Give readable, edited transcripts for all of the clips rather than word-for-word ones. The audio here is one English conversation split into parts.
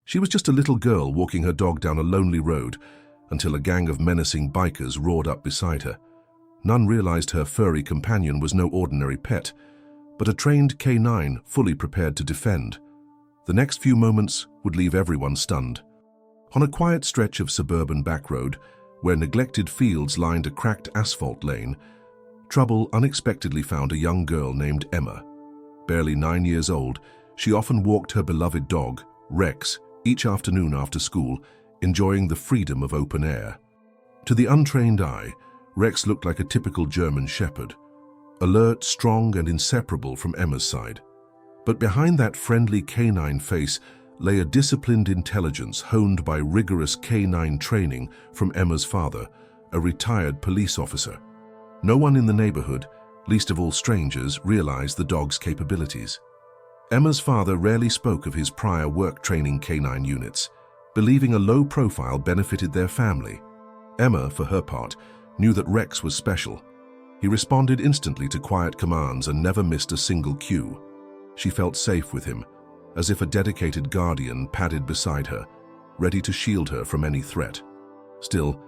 She was just a little girl walking her dog down a lonely road until a gang of menacing bikers roared up beside her. None realized her furry companion was no ordinary pet, but a trained canine fully prepared to defend. The next few moments would leave everyone stunned. On a quiet stretch of suburban backroad, where neglected fields lined a cracked asphalt lane, trouble unexpectedly found a young girl named Emma. Barely 9 years old, she often walked her beloved dog, Rex, each afternoon after school, enjoying the freedom of open air. To the untrained eye, Rex looked like a typical German shepherd, alert, strong, and inseparable from Emma's side. But behind that friendly canine face lay a disciplined intelligence honed by rigorous canine training from Emma's father, a retired police officer. No one in the neighborhood, least of all strangers, realized the dog's capabilities. Emma's father rarely spoke of his prior work-training canine units, believing a low profile benefited their family. Emma, for her part, knew that Rex was special. He responded instantly to quiet commands and never missed a single cue. She felt safe with him, as if a dedicated guardian padded beside her, ready to shield her from any threat. Still,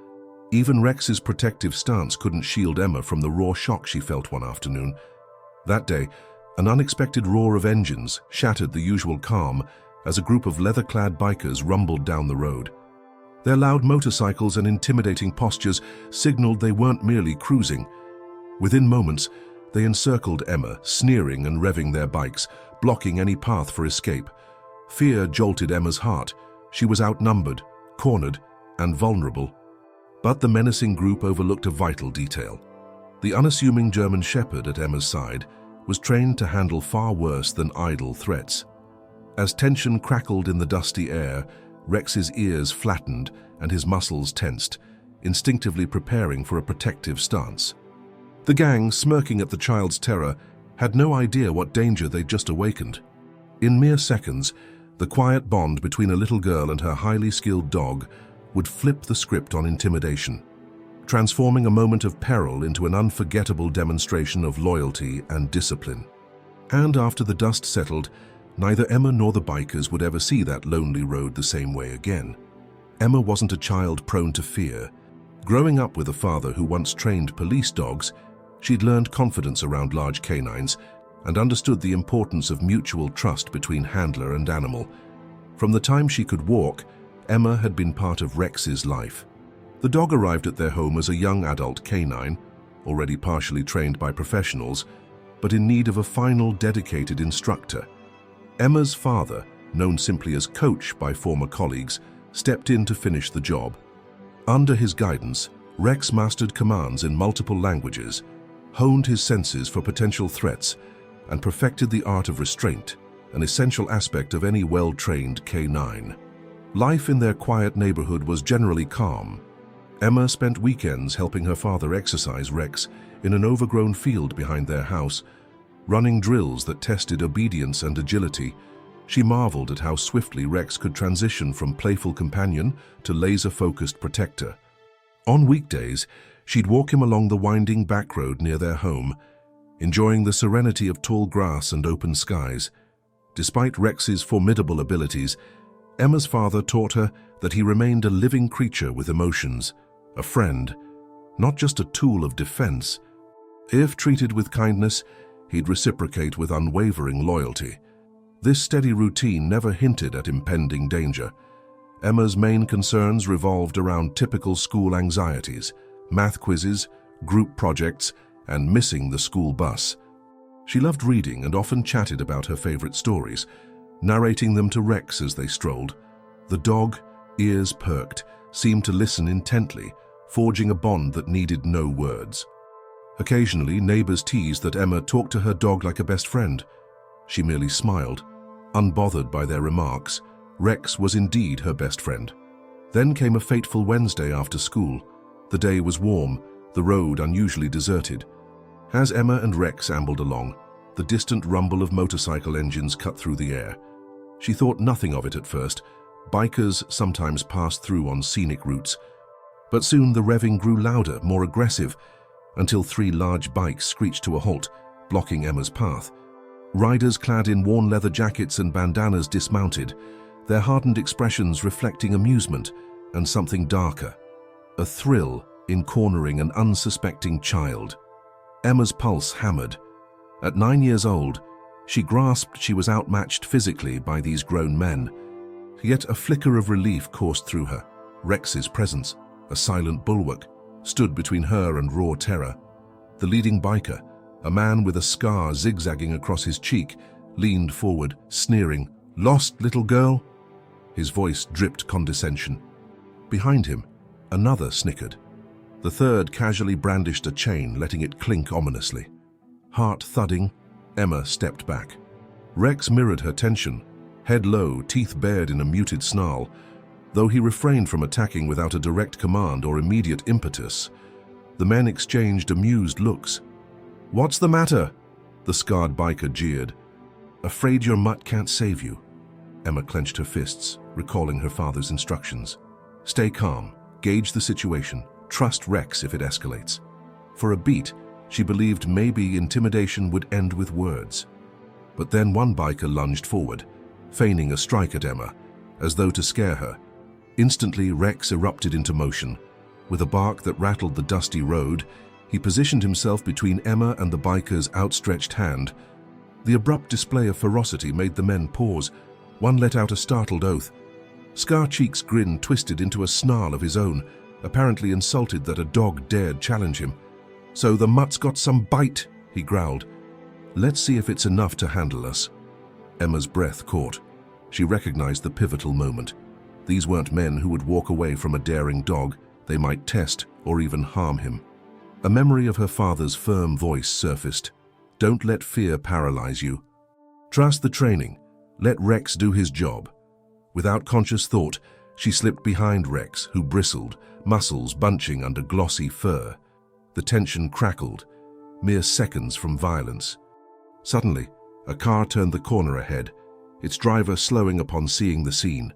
even Rex's protective stance couldn't shield Emma from the raw shock she felt one afternoon. That day, an unexpected roar of engines shattered the usual calm as a group of leather-clad bikers rumbled down the road. Their loud motorcycles and intimidating postures signaled they weren't merely cruising. Within moments, they encircled Emma, sneering and revving their bikes, blocking any path for escape. Fear jolted Emma's heart. She was outnumbered, cornered, and vulnerable. But the menacing group overlooked a vital detail. The unassuming German shepherd at Emma's side was trained to handle far worse than idle threats. As tension crackled in the dusty air, Rex's ears flattened and his muscles tensed, instinctively preparing for a protective stance. The gang, smirking at the child's terror, had no idea what danger they'd just awakened. In mere seconds, the quiet bond between a little girl and her highly skilled dog would flip the script on intimidation, transforming a moment of peril into an unforgettable demonstration of loyalty and discipline. And after the dust settled, neither Emma nor the bikers would ever see that lonely road the same way again. Emma wasn't a child prone to fear. Growing up with a father who once trained police dogs, she'd learned confidence around large canines and understood the importance of mutual trust between handler and animal. From the time she could walk, Emma had been part of Rex's life. The dog arrived at their home as a young adult canine, already partially trained by professionals, but in need of a final dedicated instructor. Emma's father, known simply as Coach by former colleagues, stepped in to finish the job. Under his guidance, Rex mastered commands in multiple languages, honed his senses for potential threats, and perfected the art of restraint, an essential aspect of any well-trained canine. Life in their quiet neighborhood was generally calm. Emma spent weekends helping her father exercise Rex in an overgrown field behind their house. Running drills that tested obedience and agility, she marveled at how swiftly Rex could transition from playful companion to laser-focused protector. On weekdays, she'd walk him along the winding back road near their home, enjoying the serenity of tall grass and open skies. Despite Rex's formidable abilities, Emma's father taught her that he remained a living creature with emotions, a friend, not just a tool of defense. If treated with kindness, he'd reciprocate with unwavering loyalty. This steady routine never hinted at impending danger. Emma's main concerns revolved around typical school anxieties, math quizzes, group projects, and missing the school bus. She loved reading and often chatted about her favorite stories, narrating them to Rex as they strolled. The dog, ears perked, seemed to listen intently, forging a bond that needed no words. Occasionally, neighbors teased that Emma talked to her dog like a best friend. She merely smiled, unbothered by their remarks. Rex was indeed her best friend. Then came a fateful Wednesday after school. The day was warm, the road unusually deserted. As Emma and Rex ambled along, the distant rumble of motorcycle engines cut through the air. She thought nothing of it at first. Bikers sometimes passed through on scenic routes. But soon the revving grew louder, more aggressive, until 3 large bikes screeched to a halt, blocking Emma's path. Riders clad in worn leather jackets and bandanas dismounted, their hardened expressions reflecting amusement and something darker, a thrill in cornering an unsuspecting child. Emma's pulse hammered. At 9 years old, she grasped she was outmatched physically by these grown men. Yet a flicker of relief coursed through her. Rex's presence, a silent bulwark, stood between her and raw terror. The leading biker, a man with a scar zigzagging across his cheek, leaned forward, sneering, "Lost, little girl?" His voice dripped condescension. Behind him, another snickered. The third casually brandished a chain, letting it clink ominously. Heart thudding, Emma stepped back. Rex mirrored her tension, head low, teeth bared in a muted snarl. Though he refrained from attacking without a direct command or immediate impetus, the men exchanged amused looks. "What's the matter?" the scarred biker jeered. "Afraid your mutt can't save you?" Emma clenched her fists, recalling her father's instructions. "Stay calm, gauge the situation, trust Rex if it escalates." For a beat, she believed maybe intimidation would end with words. But then one biker lunged forward, feigning a strike at Emma, as though to scare her. Instantly, Rex erupted into motion. With a bark that rattled the dusty road, he positioned himself between Emma and the biker's outstretched hand. The abrupt display of ferocity made the men pause. One let out a startled oath. Scar-Cheek's grin twisted into a snarl of his own, apparently insulted that a dog dared challenge him. "So the mutt's got some bite," he growled. "Let's see if it's enough to handle us." Emma's breath caught. She recognized the pivotal moment. These weren't men who would walk away from a daring dog. They might test or even harm him. A memory of her father's firm voice surfaced. "Don't let fear paralyze you. Trust the training. Let Rex do his job." Without conscious thought, she slipped behind Rex, who bristled, muscles bunching under glossy fur. The tension crackled, mere seconds from violence. Suddenly, a car turned the corner ahead, its driver slowing upon seeing the scene.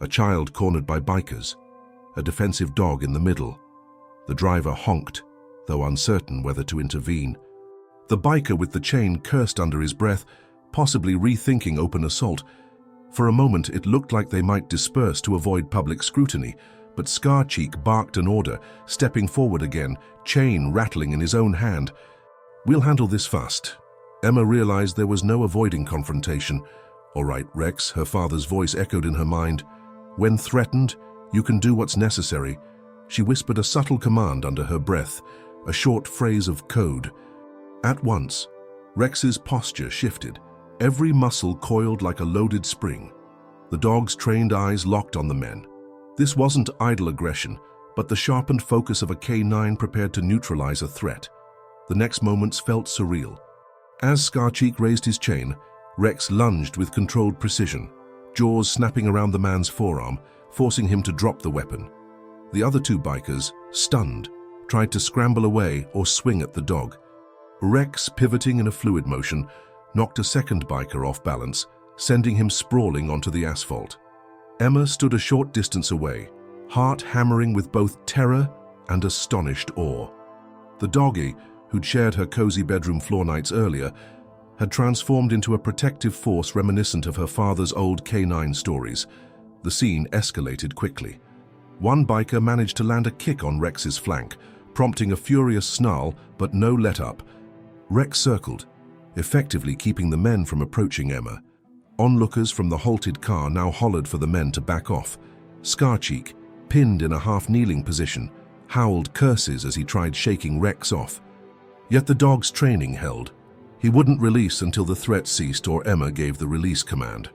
A child cornered by bikers, a defensive dog in the middle. The driver honked, though uncertain whether to intervene. The biker with the chain cursed under his breath, possibly rethinking open assault. For a moment, it looked like they might disperse to avoid public scrutiny, but Scar-Cheek barked an order, stepping forward again, chain rattling in his own hand. "We'll handle this fast." Emma realized there was no avoiding confrontation. "All right, Rex," her father's voice echoed in her mind. "When threatened, you can do what's necessary." She whispered a subtle command under her breath, a short phrase of code. At once, Rex's posture shifted, every muscle coiled like a loaded spring. The dog's trained eyes locked on the men. This wasn't idle aggression, but the sharpened focus of a K9 prepared to neutralize a threat. The next moments felt surreal. As Scar-Cheek raised his chain, Rex lunged with controlled precision, jaws snapping around the man's forearm, forcing him to drop the weapon. The other two bikers, stunned, tried to scramble away or swing at the dog. Rex, pivoting in a fluid motion, knocked a second biker off balance, sending him sprawling onto the asphalt. Emma stood a short distance away, heart hammering with both terror and astonished awe. The doggy, who'd shared her cozy bedroom floor nights earlier, had transformed into a protective force reminiscent of her father's old K9 stories. The scene escalated quickly. One biker managed to land a kick on Rex's flank, prompting a furious snarl, but no let-up. Rex circled, effectively keeping the men from approaching Emma. Onlookers from the halted car now hollered for the men to back off. Scar-Cheek, pinned in a half-kneeling position, howled curses as he tried shaking Rex off. Yet the dog's training held. He wouldn't release until the threat ceased or Emma gave the release command.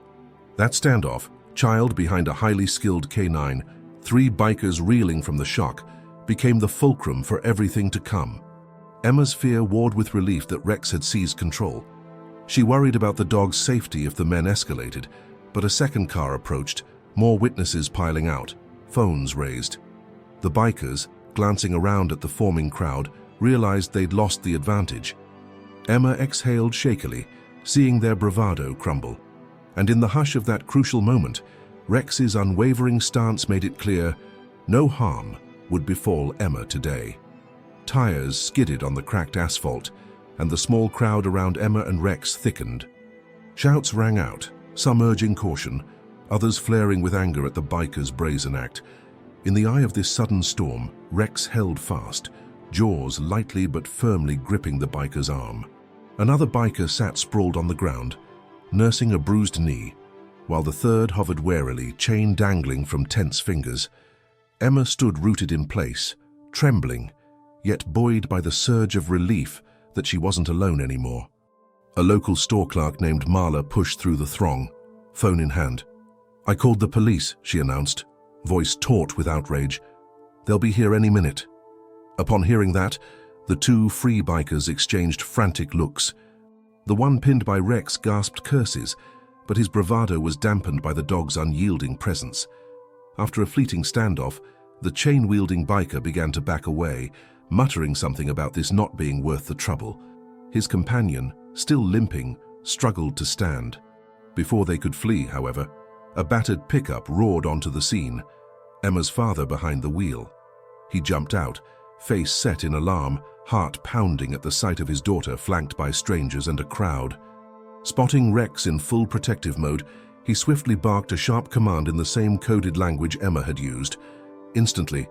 That standoff, child behind a highly skilled K9, 3 bikers reeling from the shock, became the fulcrum for everything to come. Emma's fear warred with relief that Rex had seized control. She worried about the dog's safety if the men escalated, but a second car approached, more witnesses piling out, phones raised. The bikers, glancing around at the forming crowd, realized they'd lost the advantage. Emma exhaled shakily, seeing their bravado crumble. And in the hush of that crucial moment, Rex's unwavering stance made it clear no harm would befall Emma today. Tires skidded on the cracked asphalt, and the small crowd around Emma and Rex thickened. Shouts rang out, some urging caution, others flaring with anger at the biker's brazen act. In the eye of this sudden storm, Rex held fast, jaws lightly but firmly gripping the biker's arm. Another biker sat sprawled on the ground, nursing a bruised knee, while the third hovered warily, chain dangling from tense fingers. Emma stood rooted in place, trembling, yet buoyed by the surge of relief that she wasn't alone anymore. A local store clerk named Marla pushed through the throng, phone in hand. "I called the police," she announced, voice taut with outrage. "They'll be here any minute." Upon hearing that, the two free bikers exchanged frantic looks. The one pinned by Rex gasped curses, but his bravado was dampened by the dog's unyielding presence. After a fleeting standoff, the chain-wielding biker began to back away, muttering something about this not being worth the trouble. His companion, still limping, struggled to stand. Before they could flee, however, a battered pickup roared onto the scene, Emma's father behind the wheel. He jumped out, face set in alarm, heart pounding at the sight of his daughter flanked by strangers and a crowd. Spotting Rex in full protective mode, he swiftly barked a sharp command in the same coded language Emma had used. Instantly,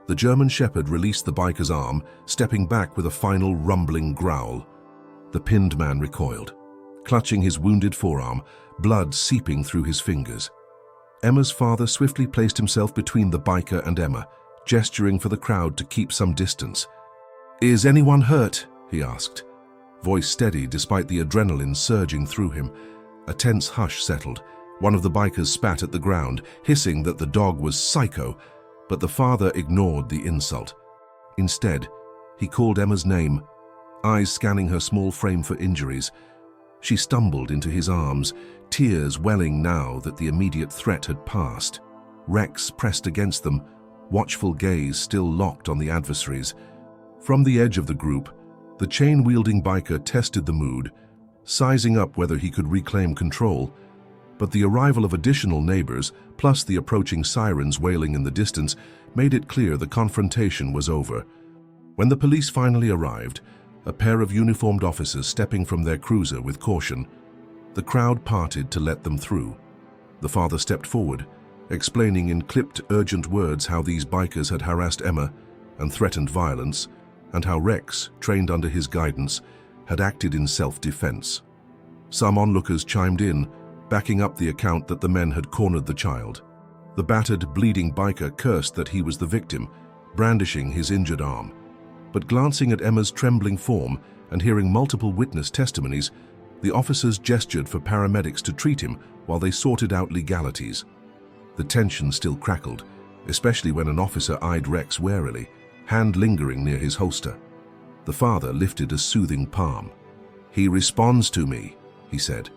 the German shepherd released the biker's arm, stepping back with a final rumbling growl. The pinned man recoiled, clutching his wounded forearm, blood seeping through his fingers. Emma's father swiftly placed himself between the biker and Emma, gesturing for the crowd to keep some distance. "Is anyone hurt?" he asked, voice steady despite the adrenaline surging through him. A tense hush settled. One of the bikers spat at the ground, hissing that the dog was psycho, but the father ignored the insult. Instead, he called Emma's name, eyes scanning her small frame for injuries. She stumbled into his arms, tears welling now that the immediate threat had passed. Rex pressed against them, watchful gaze still locked on the adversaries. From the edge of the group, the chain-wielding biker tested the mood, sizing up whether he could reclaim control. But the arrival of additional neighbors, plus the approaching sirens wailing in the distance, made it clear the confrontation was over. When the police finally arrived, a pair of uniformed officers stepping from their cruiser with caution, the crowd parted to let them through. The father stepped forward, explaining in clipped, urgent words how these bikers had harassed Emma and threatened violence, and how Rex, trained under his guidance, had acted in self-defense. Some onlookers chimed in, backing up the account that the men had cornered the child. The battered, bleeding biker cursed that he was the victim, brandishing his injured arm. But glancing at Emma's trembling form and hearing multiple witness testimonies, the officers gestured for paramedics to treat him while they sorted out legalities. The tension still crackled, especially when an officer eyed Rex warily, hand lingering near his holster. The father lifted a soothing palm. "He responds to me," he said,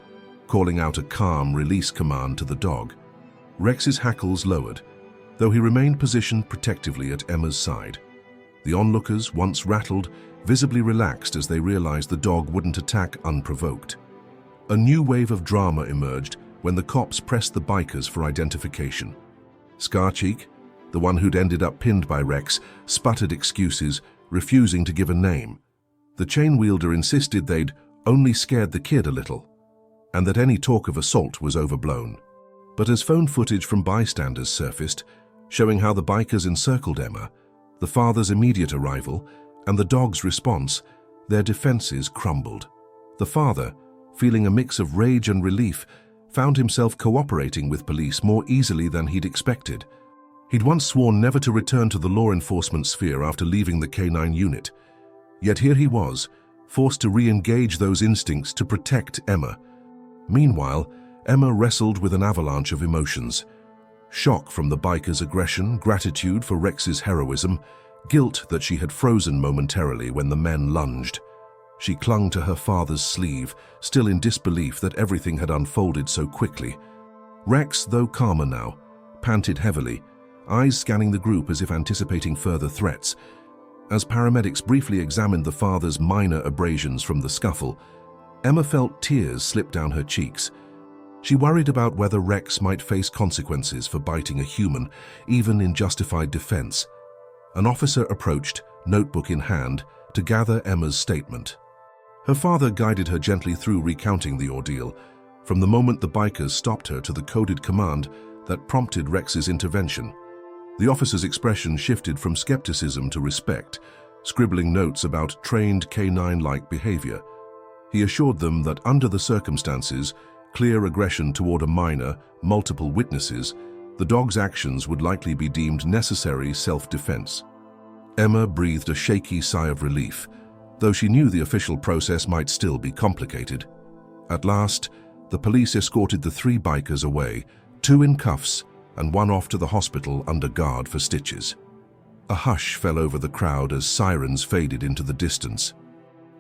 calling out a calm release command to the dog. Rex's hackles lowered, though he remained positioned protectively at Emma's side. The onlookers, once rattled, visibly relaxed as they realized the dog wouldn't attack unprovoked. A new wave of drama emerged when the cops pressed the bikers for identification. Scarcheek, the one who'd ended up pinned by Rex, sputtered excuses, refusing to give a name. The chain wielder insisted they'd only scared the kid a little, and that any talk of assault was overblown. But as phone footage from bystanders surfaced, showing how the bikers encircled Emma, the father's immediate arrival, and the dog's response, their defenses crumbled. The father, feeling a mix of rage and relief, found himself cooperating with police more easily than he'd expected. He'd once sworn never to return to the law enforcement sphere after leaving the K9 unit. Yet here he was, forced to re-engage those instincts to protect Emma. Meanwhile, Emma wrestled with an avalanche of emotions. Shock from the biker's aggression, gratitude for Rex's heroism, guilt that she had frozen momentarily when the men lunged. She clung to her father's sleeve, still in disbelief that everything had unfolded so quickly. Rex, though calmer now, panted heavily, eyes scanning the group as if anticipating further threats. As paramedics briefly examined the father's minor abrasions from the scuffle, Emma felt tears slip down her cheeks. She worried about whether Rex might face consequences for biting a human, even in justified defense. An officer approached, notebook in hand, to gather Emma's statement. Her father guided her gently through recounting the ordeal, from the moment the bikers stopped her to the coded command that prompted Rex's intervention. The officer's expression shifted from skepticism to respect, scribbling notes about trained canine-like behavior. He assured them that under the circumstances, clear aggression toward a minor, multiple witnesses, the dog's actions would likely be deemed necessary self-defense. Emma breathed a shaky sigh of relief, though she knew the official process might still be complicated. At last, the police escorted the 3 bikers away, 2 in cuffs and 1 off to the hospital under guard for stitches. A hush fell over the crowd as sirens faded into the distance.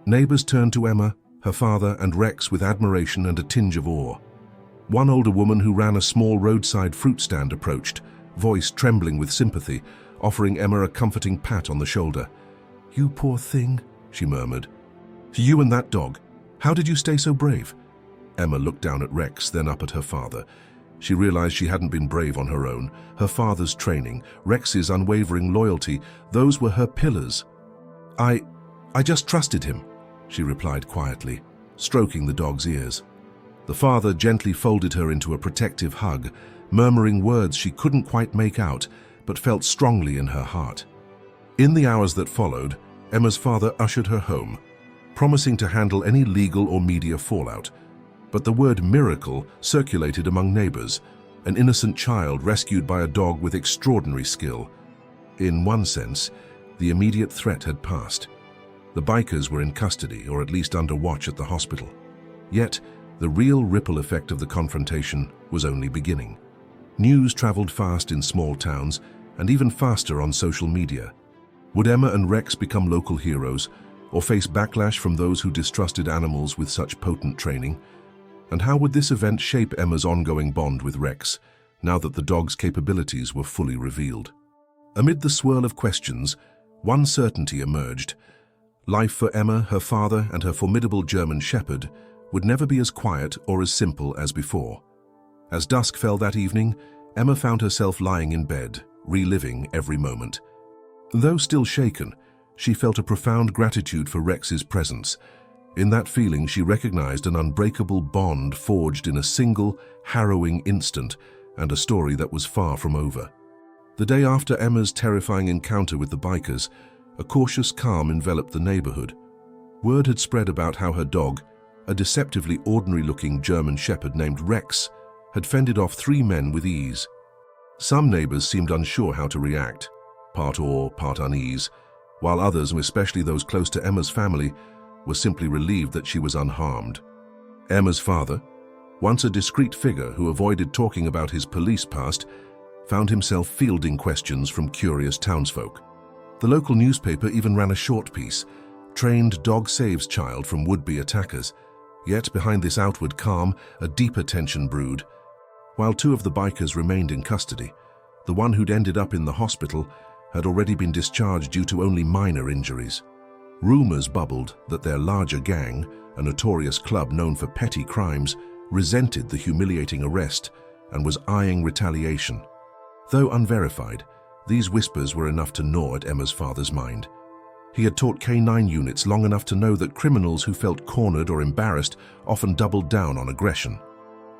Neighbors turned to Emma, her father, and Rex with admiration and a tinge of awe. One older woman who ran a small roadside fruit stand approached, voice trembling with sympathy, offering Emma a comforting pat on the shoulder. "You poor thing," she murmured. "You and that dog. How did you stay so brave?" Emma looked down at Rex, then up at her father. She realized she hadn't been brave on her own. Her father's training, Rex's unwavering loyalty, those were her pillars. I just trusted him," she replied quietly, stroking the dog's ears. The father gently folded her into a protective hug, murmuring words she couldn't quite make out, but felt strongly in her heart. In the hours that followed, Emma's father ushered her home, promising to handle any legal or media fallout. But the word miracle circulated among neighbors, an innocent child rescued by a dog with extraordinary skill. In one sense, the immediate threat had passed. The bikers were in custody, or at least under watch at the hospital. Yet, the real ripple effect of the confrontation was only beginning. News traveled fast in small towns, and even faster on social media. Would Emma and Rex become local heroes, or face backlash from those who distrusted animals with such potent training? And how would this event shape Emma's ongoing bond with Rex, now that the dog's capabilities were fully revealed? Amid the swirl of questions, one certainty emerged. Life for Emma, her father, and her formidable German shepherd would never be as quiet or as simple as before. As dusk fell that evening, Emma found herself lying in bed, reliving every moment. Though still shaken, she felt a profound gratitude for Rex's presence. In that feeling, she recognized an unbreakable bond forged in a single, harrowing instant, and a story that was far from over. The day after Emma's terrifying encounter with the bikers, a cautious calm enveloped the neighborhood. Word had spread about how her dog, a deceptively ordinary-looking German shepherd named Rex, had fended off 3 men with ease. Some neighbors seemed unsure how to react, part awe, part unease, while others, especially those close to Emma's family, were simply relieved that she was unharmed. Emma's father, once a discreet figure who avoided talking about his police past, found himself fielding questions from curious townsfolk. The local newspaper even ran a short piece, "Trained Dog Saves Child from Would-Be Attackers." Yet behind this outward calm, a deeper tension brewed. While 2 of the bikers remained in custody, the one who'd ended up in the hospital had already been discharged due to only minor injuries. Rumors bubbled that their larger gang, a notorious club known for petty crimes, resented the humiliating arrest and was eyeing retaliation. Though unverified, these whispers were enough to gnaw at Emma's father's mind. He had taught K9 units long enough to know that criminals who felt cornered or embarrassed often doubled down on aggression.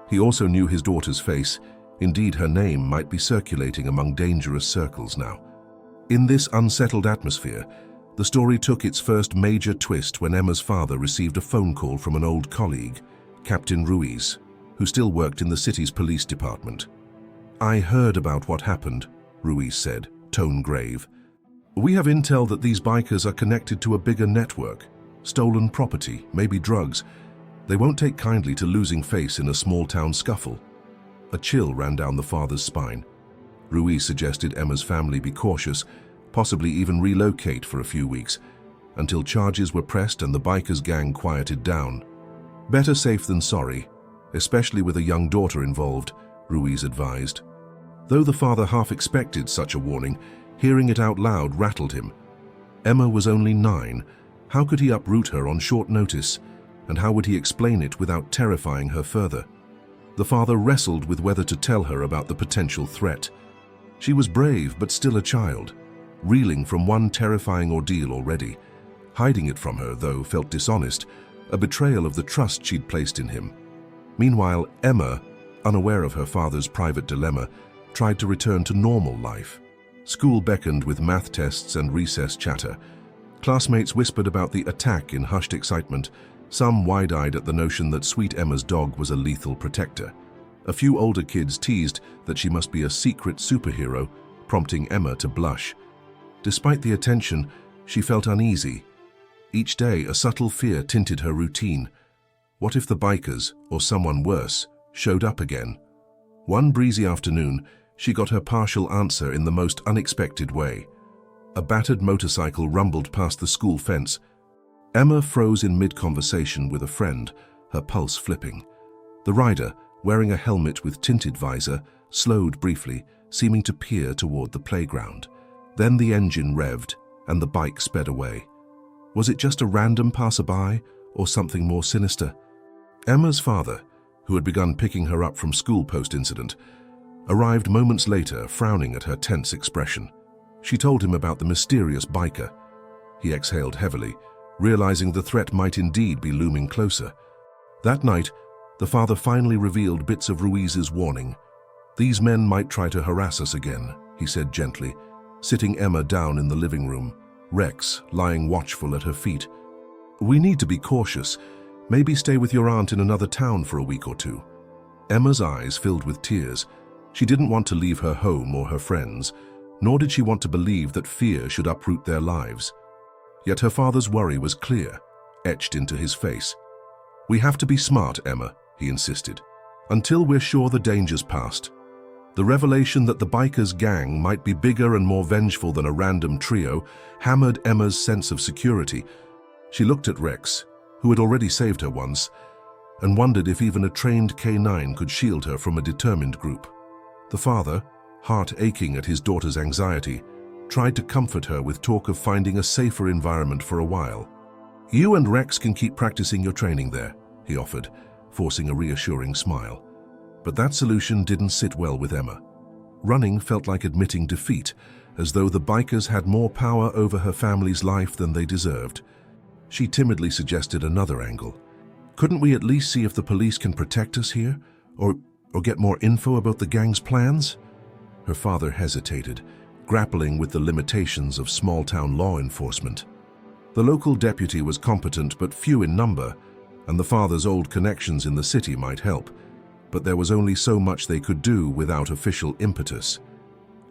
He also knew his daughter's face. Indeed, her name might be circulating among dangerous circles now. In this unsettled atmosphere, the story took its first major twist when Emma's father received a phone call from an old colleague, Captain Ruiz, who still worked in the city's police department. "I heard about what happened," Ruiz said, tone grave. "We have intel that these bikers are connected to a bigger network, stolen property, maybe drugs. They won't take kindly to losing face in a small-town scuffle." A chill ran down the father's spine. Ruiz suggested Emma's family be cautious, possibly even relocate for a few weeks, until charges were pressed and the bikers' gang quieted down. "Better safe than sorry, especially with a young daughter involved," Ruiz advised. Though the father half expected such a warning, hearing it out loud rattled him. Emma was only 9. How could he uproot her on short notice? And how would he explain it without terrifying her further? The father wrestled with whether to tell her about the potential threat. She was brave, but still a child, reeling from one terrifying ordeal already. Hiding it from her, though, felt dishonest, a betrayal of the trust she'd placed in him. Meanwhile, Emma, unaware of her father's private dilemma, tried to return to normal life. School beckoned with math tests and recess chatter. Classmates whispered about the attack in hushed excitement, some wide-eyed at the notion that sweet Emma's dog was a lethal protector. A few older kids teased that she must be a secret superhero, prompting Emma to blush. Despite the attention, she felt uneasy. Each day, a subtle fear tinted her routine. What if the bikers, or someone worse, showed up again? One breezy afternoon, she got her partial answer in the most unexpected way. A battered motorcycle rumbled past the school fence. Emma froze in mid-conversation with a friend, her pulse flipping. The rider, wearing a helmet with tinted visor, slowed briefly, seeming to peer toward the playground. Then the engine revved, and the bike sped away. Was it just a random passerby, or something more sinister? Emma's father, who had begun picking her up from school post-incident, arrived moments later, frowning at her tense expression. She told him about the mysterious biker. He exhaled heavily, realizing the threat might indeed be looming closer. That night, the father finally revealed bits of Ruiz's warning. "These men might try to harass us again," he said gently, sitting Emma down in the living room, Rex lying watchful at her feet. "We need to be cautious. Maybe stay with your aunt in another town for a week or two." Emma's eyes filled with tears. She didn't want to leave her home or her friends, nor did she want to believe that fear should uproot their lives. Yet her father's worry was clear, etched into his face. "We have to be smart, Emma," he insisted, "until we're sure the danger's past." The revelation that the bikers' gang might be bigger and more vengeful than a random trio hammered Emma's sense of security. She looked at Rex, who had already saved her once, and wondered if even a trained K9 could shield her from a determined group. The father, heart aching at his daughter's anxiety, tried to comfort her with talk of finding a safer environment for a while. "You and Rex can keep practicing your training there," he offered, forcing a reassuring smile. But that solution didn't sit well with Emma. Running felt like admitting defeat, as though the bikers had more power over her family's life than they deserved. She timidly suggested another angle. "Couldn't we at least see if the police can protect us here? Or get more info about the gang's plans?" Her father hesitated, grappling with the limitations of small-town law enforcement. The local deputy was competent but few in number, and the father's old connections in the city might help. But there was only so much they could do without official impetus.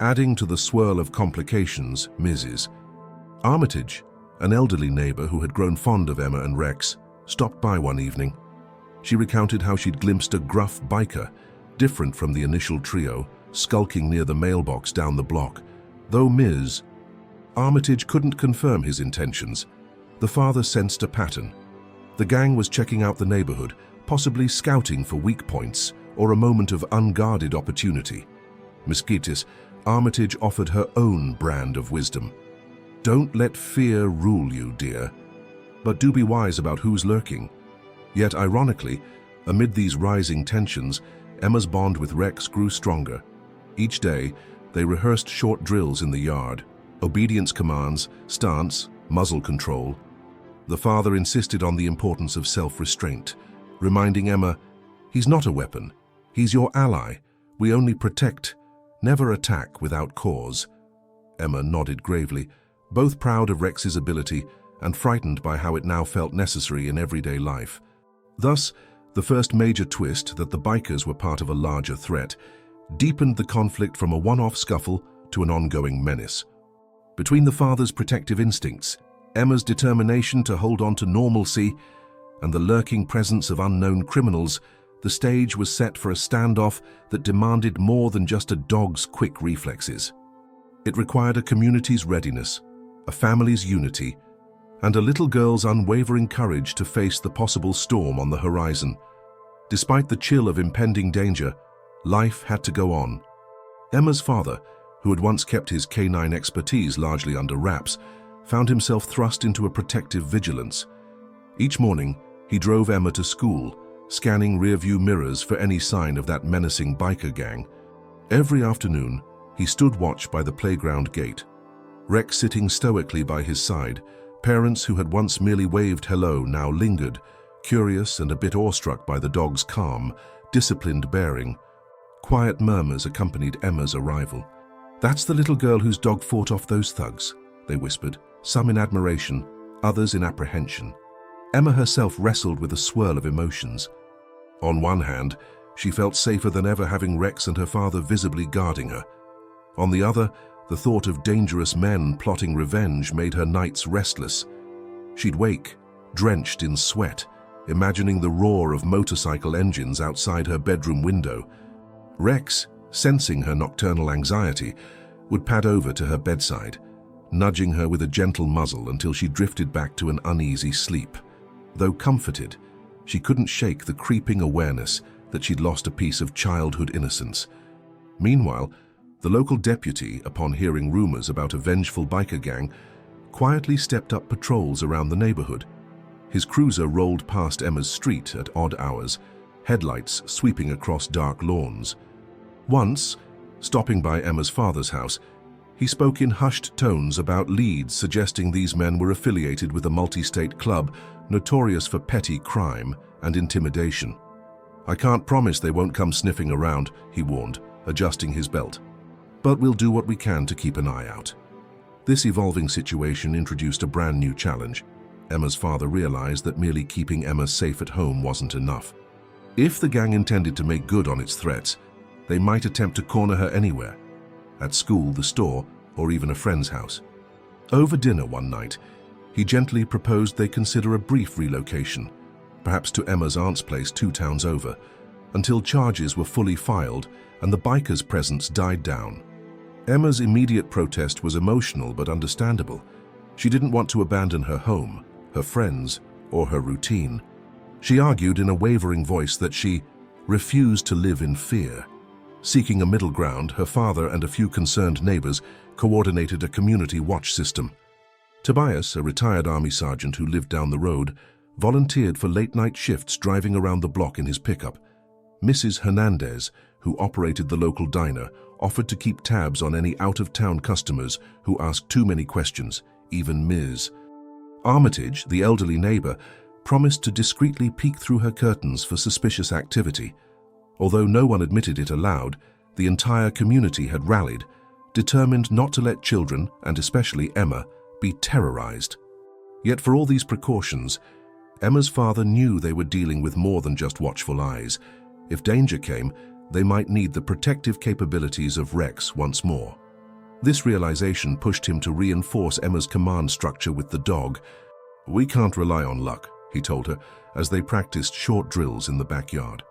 Adding to the swirl of complications, Mrs. Armitage, an elderly neighbor who had grown fond of Emma and Rex, stopped by one evening. She recounted how she'd glimpsed a gruff biker, different from the initial trio, skulking near the mailbox down the block. Though Ms. Armitage couldn't confirm his intentions, the father sensed a pattern. The gang was checking out the neighborhood, possibly scouting for weak points or a moment of unguarded opportunity. Mesquites, Armitage offered her own brand of wisdom. "Don't let fear rule you, dear, but do be wise about who's lurking." Yet ironically, amid these rising tensions, Emma's bond with Rex grew stronger. Each day, they rehearsed short drills in the yard, obedience commands, stance, muzzle control. The father insisted on the importance of self-restraint, reminding Emma, "He's not a weapon. He's your ally. We only protect, never attack without cause." Emma nodded gravely, both proud of Rex's ability and frightened by how it now felt necessary in everyday life. Thus, the first major twist that the bikers were part of a larger threat deepened the conflict from a one-off scuffle to an ongoing menace. Between the father's protective instincts, Emma's determination to hold on to normalcy, and the lurking presence of unknown criminals, the stage was set for a standoff that demanded more than just a dog's quick reflexes. It required a community's readiness, a family's unity, and a little girl's unwavering courage to face the possible storm on the horizon. Despite the chill of impending danger, life had to go on. Emma's father, who had once kept his canine expertise largely under wraps, found himself thrust into a protective vigilance. Each morning, he drove Emma to school, scanning rearview mirrors for any sign of that menacing biker gang. Every afternoon, he stood watch by the playground gate, Rex sitting stoically by his side. Parents who had once merely waved hello now lingered, curious and a bit awestruck by the dog's calm, disciplined bearing. Quiet murmurs accompanied Emma's arrival. "That's the little girl whose dog fought off those thugs," they whispered, some in admiration, others in apprehension. Emma herself wrestled with a swirl of emotions. On one hand, she felt safer than ever having Rex and her father visibly guarding her. On the other, the thought of dangerous men plotting revenge made her nights restless. She'd wake, drenched in sweat, imagining the roar of motorcycle engines outside her bedroom window. Rex, sensing her nocturnal anxiety, would pad over to her bedside, nudging her with a gentle muzzle until she drifted back to an uneasy sleep. Though comforted, she couldn't shake the creeping awareness that she'd lost a piece of childhood innocence. Meanwhile, the local deputy, upon hearing rumors about a vengeful biker gang, quietly stepped up patrols around the neighborhood. His cruiser rolled past Emma's street at odd hours, headlights sweeping across dark lawns. Once, stopping by Emma's father's house, he spoke in hushed tones about leads suggesting these men were affiliated with a multi-state club notorious for petty crime and intimidation. "I can't promise they won't come sniffing around," he warned, adjusting his belt. "But we'll do what we can to keep an eye out." This evolving situation introduced a brand new challenge. Emma's father realized that merely keeping Emma safe at home wasn't enough. If the gang intended to make good on its threats, they might attempt to corner her anywhere, at school, the store, or even a friend's house. Over dinner one night, he gently proposed they consider a brief relocation, perhaps to Emma's aunt's place 2 towns over, until charges were fully filed and the bikers' presence died down. Emma's immediate protest was emotional but understandable. She didn't want to abandon her home, her friends, or her routine. She argued in a wavering voice that she refused to live in fear. Seeking a middle ground, her father and a few concerned neighbors coordinated a community watch system. Tobias, a retired army sergeant who lived down the road, volunteered for late-night shifts driving around the block in his pickup. Mrs. Hernandez, who operated the local diner, offered to keep tabs on any out-of-town customers who asked too many questions, even Ms. Armitage, the elderly neighbor, promised to discreetly peek through her curtains for suspicious activity. Although no one admitted it aloud, the entire community had rallied, determined not to let children, and especially Emma, be terrorized. Yet for all these precautions, Emma's father knew they were dealing with more than just watchful eyes. If danger came, they might need the protective capabilities of Rex once more. This realization pushed him to reinforce Emma's command structure with the dog. "We can't rely on luck," he told her, as they practiced short drills in the backyard.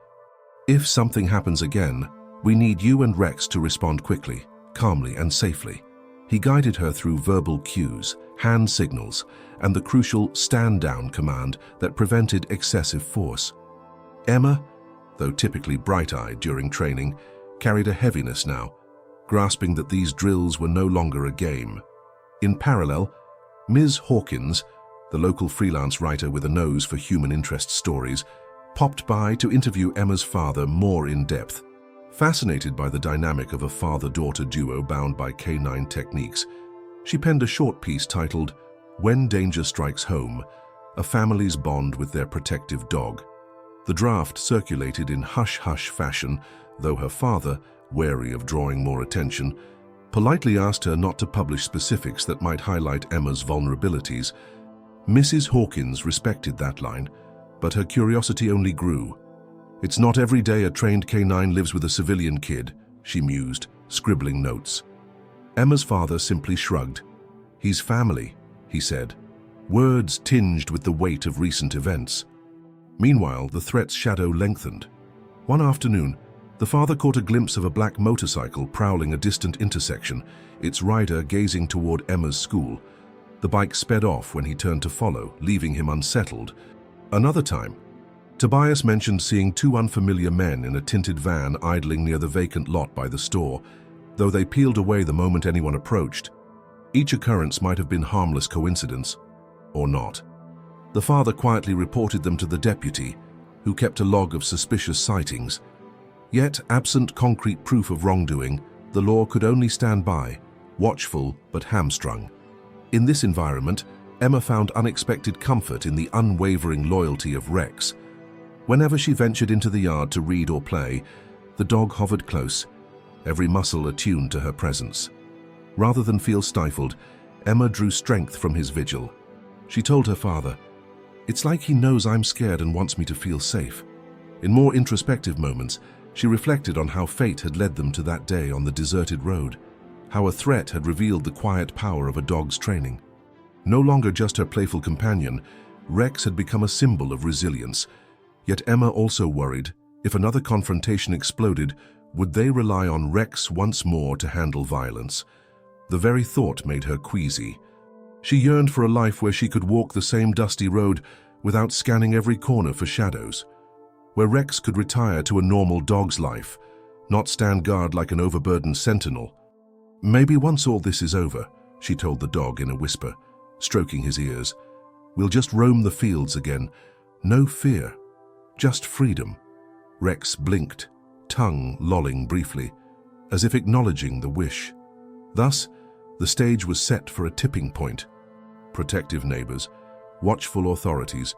"If something happens again, we need you and Rex to respond quickly, calmly and safely." He guided her through verbal cues, hand signals, and the crucial stand-down command that prevented excessive force. Emma, though typically bright-eyed during training, carried a heaviness now, grasping that these drills were no longer a game. In parallel, Ms. Hawkins, the local freelance writer with a nose for human interest stories, popped by to interview Emma's father more in depth. Fascinated by the dynamic of a father-daughter duo bound by canine techniques, she penned a short piece titled "When Danger Strikes Home, A Family's Bond with Their Protective Dog." The draft circulated in hush-hush fashion, though her father, wary of drawing more attention, politely asked her not to publish specifics that might highlight Emma's vulnerabilities. Mrs. Hawkins respected that line, but her curiosity only grew. "It's not every day a trained canine lives with a civilian kid," she mused, scribbling notes. Emma's father simply shrugged. "He's family," he said, words tinged with the weight of recent events. Meanwhile, the threat's shadow lengthened. One afternoon, the father caught a glimpse of a black motorcycle prowling a distant intersection, its rider gazing toward Emma's school. The bike sped off when he turned to follow, leaving him unsettled. Another time, Tobias mentioned seeing 2 unfamiliar men in a tinted van idling near the vacant lot by the store, though they peeled away the moment anyone approached. Each occurrence might have been harmless coincidence, or not. The father quietly reported them to the deputy, who kept a log of suspicious sightings. Yet, absent concrete proof of wrongdoing, the law could only stand by, watchful but hamstrung. In this environment, Emma found unexpected comfort in the unwavering loyalty of Rex. Whenever she ventured into the yard to read or play, the dog hovered close, every muscle attuned to her presence. Rather than feel stifled, Emma drew strength from his vigil. She told her father, "It's like he knows I'm scared and wants me to feel safe." In more introspective moments, she reflected on how fate had led them to that day on the deserted road, how a threat had revealed the quiet power of a dog's training. No longer just her playful companion, Rex had become a symbol of resilience. Yet Emma also worried, if another confrontation exploded, would they rely on Rex once more to handle violence? The very thought made her queasy. She yearned for a life where she could walk the same dusty road without scanning every corner for shadows, where Rex could retire to a normal dog's life, not stand guard like an overburdened sentinel. "Maybe once all this is over," she told the dog in a whisper, stroking his ears, "we'll just roam the fields again. No fear, just freedom." Rex blinked, tongue lolling briefly, as if acknowledging the wish. Thus, the stage was set for a tipping point. Protective neighbors, watchful authorities,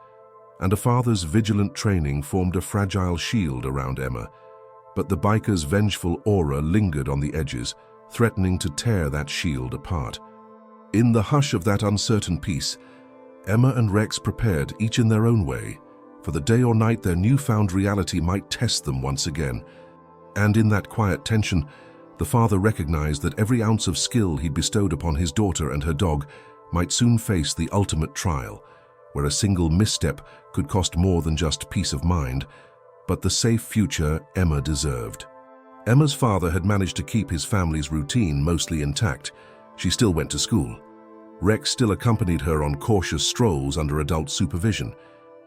and a father's vigilant training formed a fragile shield around Emma, but the biker's vengeful aura lingered on the edges, threatening to tear that shield apart. In the hush of that uncertain peace, Emma and Rex prepared, each in their own way, for the day or night their newfound reality might test them once again. And in that quiet tension, the father recognized that every ounce of skill he'd bestowed upon his daughter and her dog might soon face the ultimate trial, where a single misstep could cost more than just peace of mind, but the safe future Emma deserved. Emma's father had managed to keep his family's routine mostly intact. She still went to school. Rex still accompanied her on cautious strolls under adult supervision,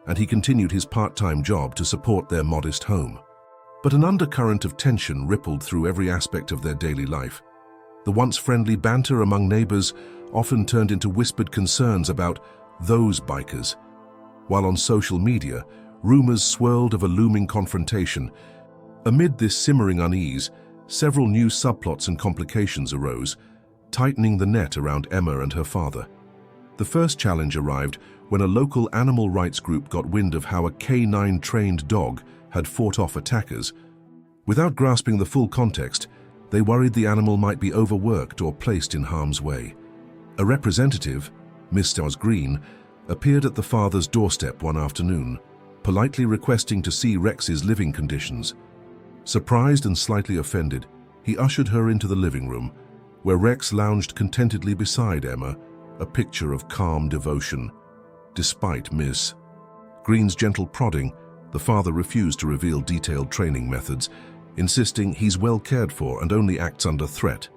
and he continued his part-time job to support their modest home. But an undercurrent of tension rippled through every aspect of their daily life. The once friendly banter among neighbors often turned into whispered concerns about those bikers, while on social media, rumors swirled of a looming confrontation. Amid this simmering unease, several new subplots and complications arose, tightening the net around Emma and her father. The first challenge arrived when a local animal rights group got wind of how a canine trained dog had fought off attackers. Without grasping the full context, they worried the animal might be overworked or placed in harm's way. A representative, Mr. Green, appeared at the father's doorstep one afternoon, politely requesting to see Rex's living conditions. Surprised and slightly offended, he ushered her into the living room, where Rex lounged contentedly beside Emma, a picture of calm devotion. Despite Miss Green's gentle prodding, the father refused to reveal detailed training methods, insisting he's well cared for and only acts under threat.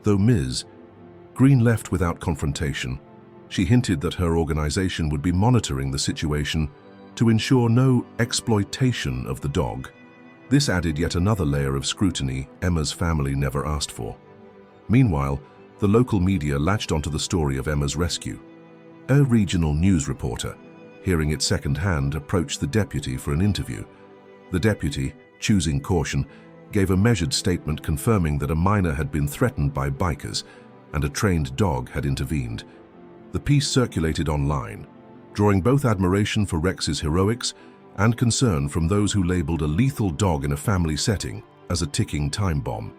Though Ms. Green left without confrontation, she hinted that her organization would be monitoring the situation to ensure no exploitation of the dog. This added yet another layer of scrutiny Emma's family never asked for. Meanwhile, the local media latched onto the story of Emma's rescue. A regional news reporter, hearing it secondhand, approached the deputy for an interview. The deputy, choosing caution, gave a measured statement confirming that a minor had been threatened by bikers and a trained dog had intervened. The piece circulated online, drawing both admiration for Rex's heroics and concern from those who labeled a lethal dog in a family setting as a ticking time bomb.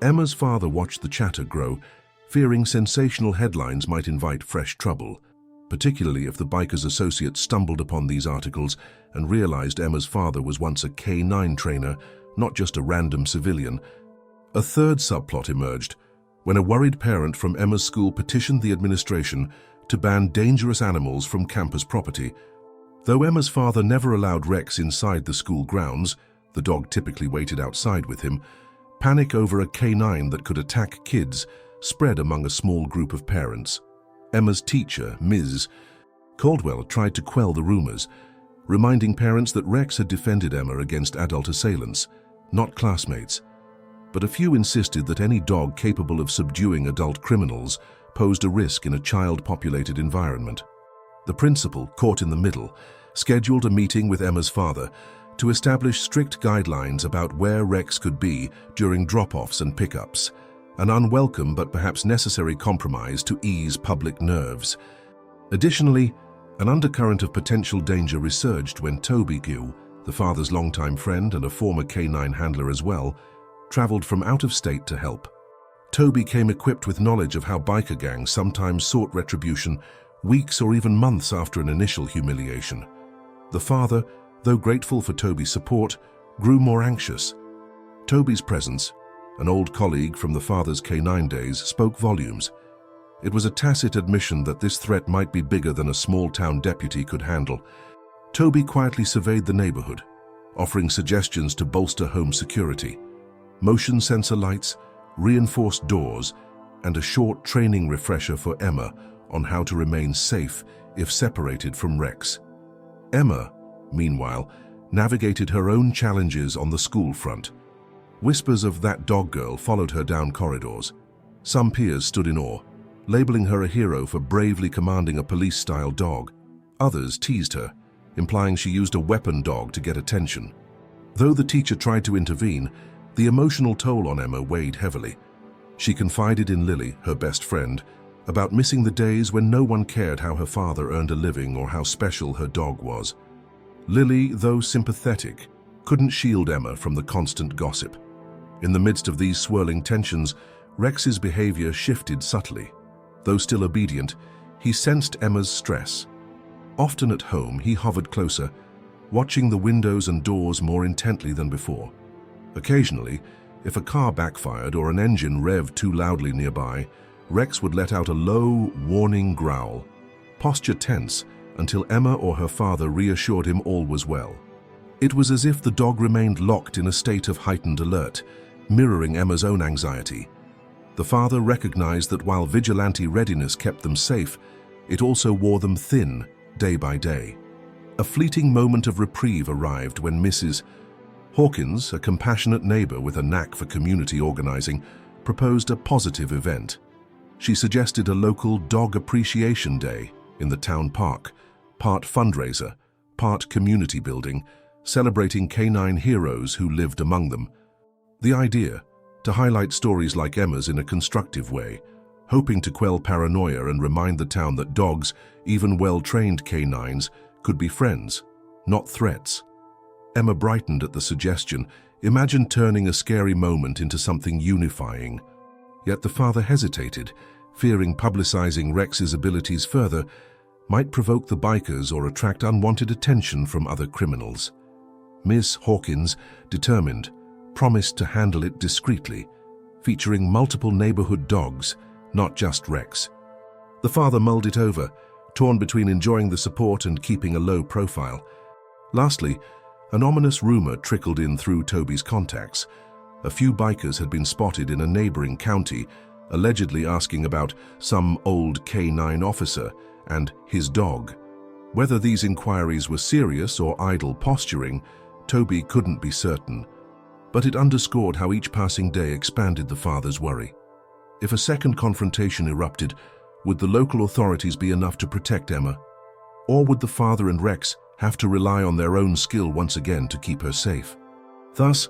Emma's father watched the chatter grow, fearing sensational headlines might invite fresh trouble, particularly if the biker's associates stumbled upon these articles and realized Emma's father was once a K9 trainer, not just a random civilian. A third subplot emerged when a worried parent from Emma's school petitioned the administration to ban dangerous animals from campus property. Though Emma's father never allowed Rex inside the school grounds, the dog typically waited outside with him, panic over a K9 that could attack kids spread among a small group of parents. Emma's teacher, Ms. Caldwell, tried to quell the rumors, reminding parents that Rex had defended Emma against adult assailants, not classmates. But a few insisted that any dog capable of subduing adult criminals posed a risk in a child-populated environment. The principal, caught in the middle, scheduled a meeting with Emma's father to establish strict guidelines about where Rex could be during drop-offs and pickups, an unwelcome but perhaps necessary compromise to ease public nerves. Additionally, an undercurrent of potential danger resurged when Toby Gill, the father's longtime friend and a former canine handler as well, traveled from out of state to help. Toby came equipped with knowledge of how biker gangs sometimes sought retribution weeks or even months after an initial humiliation. The father, though grateful for Toby's support, grew more anxious. Toby's presence, an old colleague from the father's canine days, spoke volumes. It was a tacit admission that this threat might be bigger than a small-town deputy could handle. Toby quietly surveyed the neighborhood, offering suggestions to bolster home security. Motion sensor lights, reinforced doors, and a short training refresher for Emma on how to remain safe if separated from Rex. Emma, meanwhile, navigated her own challenges on the school front. Whispers of "that dog girl" followed her down corridors. Some peers stood in awe, labeling her a hero for bravely commanding a police-style dog. Others teased her, implying she used a weapon dog to get attention. Though the teacher tried to intervene, the emotional toll on Emma weighed heavily. She confided in Lily, her best friend, about missing the days when no one cared how her father earned a living or how special her dog was. Lily, though sympathetic, couldn't shield Emma from the constant gossip. In the midst of these swirling tensions, Rex's behavior shifted subtly. Though still obedient, he sensed Emma's stress. Often at home, he hovered closer, watching the windows and doors more intently than before. Occasionally, if a car backfired or an engine revved too loudly nearby, Rex would let out a low, warning growl, posture tense until Emma or her father reassured him all was well. It was as if the dog remained locked in a state of heightened alert, mirroring Emma's own anxiety. The father recognized that while vigilante readiness kept them safe, it also wore them thin, day by day. A fleeting moment of reprieve arrived when Mrs. Hawkins, a compassionate neighbor with a knack for community organizing, proposed a positive event. She suggested a local dog appreciation day in the town park, part fundraiser, part community building, celebrating canine heroes who lived among them. The idea, to highlight stories like Emma's in a constructive way, hoping to quell paranoia and remind the town that dogs, even well-trained canines, could be friends, not threats. Emma brightened at the suggestion. Imagine turning a scary moment into something unifying. Yet the father hesitated, fearing publicizing Rex's abilities further might provoke the bikers or attract unwanted attention from other criminals. Miss Hawkins, determined, promised to handle it discreetly, featuring multiple neighborhood dogs, not just Rex. The father mulled it over, torn between enjoying the support and keeping a low profile. Lastly, an ominous rumor trickled in through Toby's contacts. A few bikers had been spotted in a neighboring county, allegedly asking about some old canine officer and his dog. Whether these inquiries were serious or idle posturing, Toby couldn't be certain. But it underscored how each passing day expanded the father's worry. If a second confrontation erupted, would the local authorities be enough to protect Emma? Or would the father and Rex have to rely on their own skill once again to keep her safe? Thus,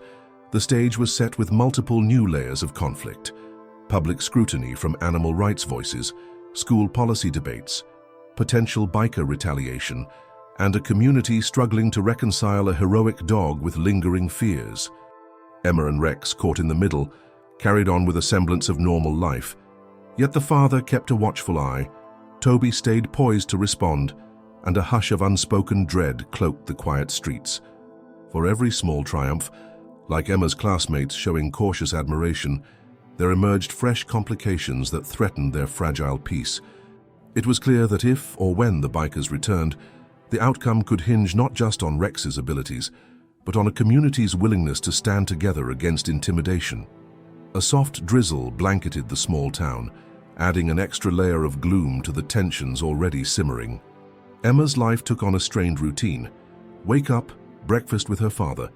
the stage was set with multiple new layers of conflict: public scrutiny from animal rights voices, school policy debates, potential biker retaliation, and a community struggling to reconcile a heroic dog with lingering fears. Emma and Rex, caught in the middle, carried on with a semblance of normal life. Yet the father kept a watchful eye, Toby stayed poised to respond, and a hush of unspoken dread cloaked the quiet streets. For every small triumph, like Emma's classmates showing cautious admiration, there emerged fresh complications that threatened their fragile peace. It was clear that if or when the bikers returned, the outcome could hinge not just on Rex's abilities, but on a community's willingness to stand together against intimidation. A soft drizzle blanketed the small town, adding an extra layer of gloom to the tensions already simmering. Emma's life took on a strained routine. Wake up, breakfast with her father,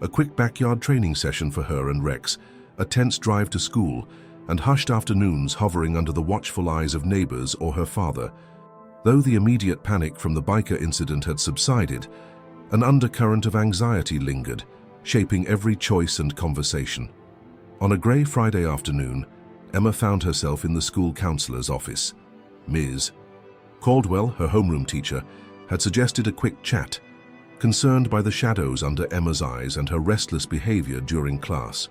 a quick backyard training session for her and Rex, a tense drive to school, and hushed afternoons hovering under the watchful eyes of neighbors or her father. Though the immediate panic from the biker incident had subsided, an undercurrent of anxiety lingered, shaping every choice and conversation. On a grey Friday afternoon, Emma found herself in the school counselor's office. Ms. Caldwell, her homeroom teacher, had suggested a quick chat, concerned by the shadows under Emma's eyes and her restless behavior during class.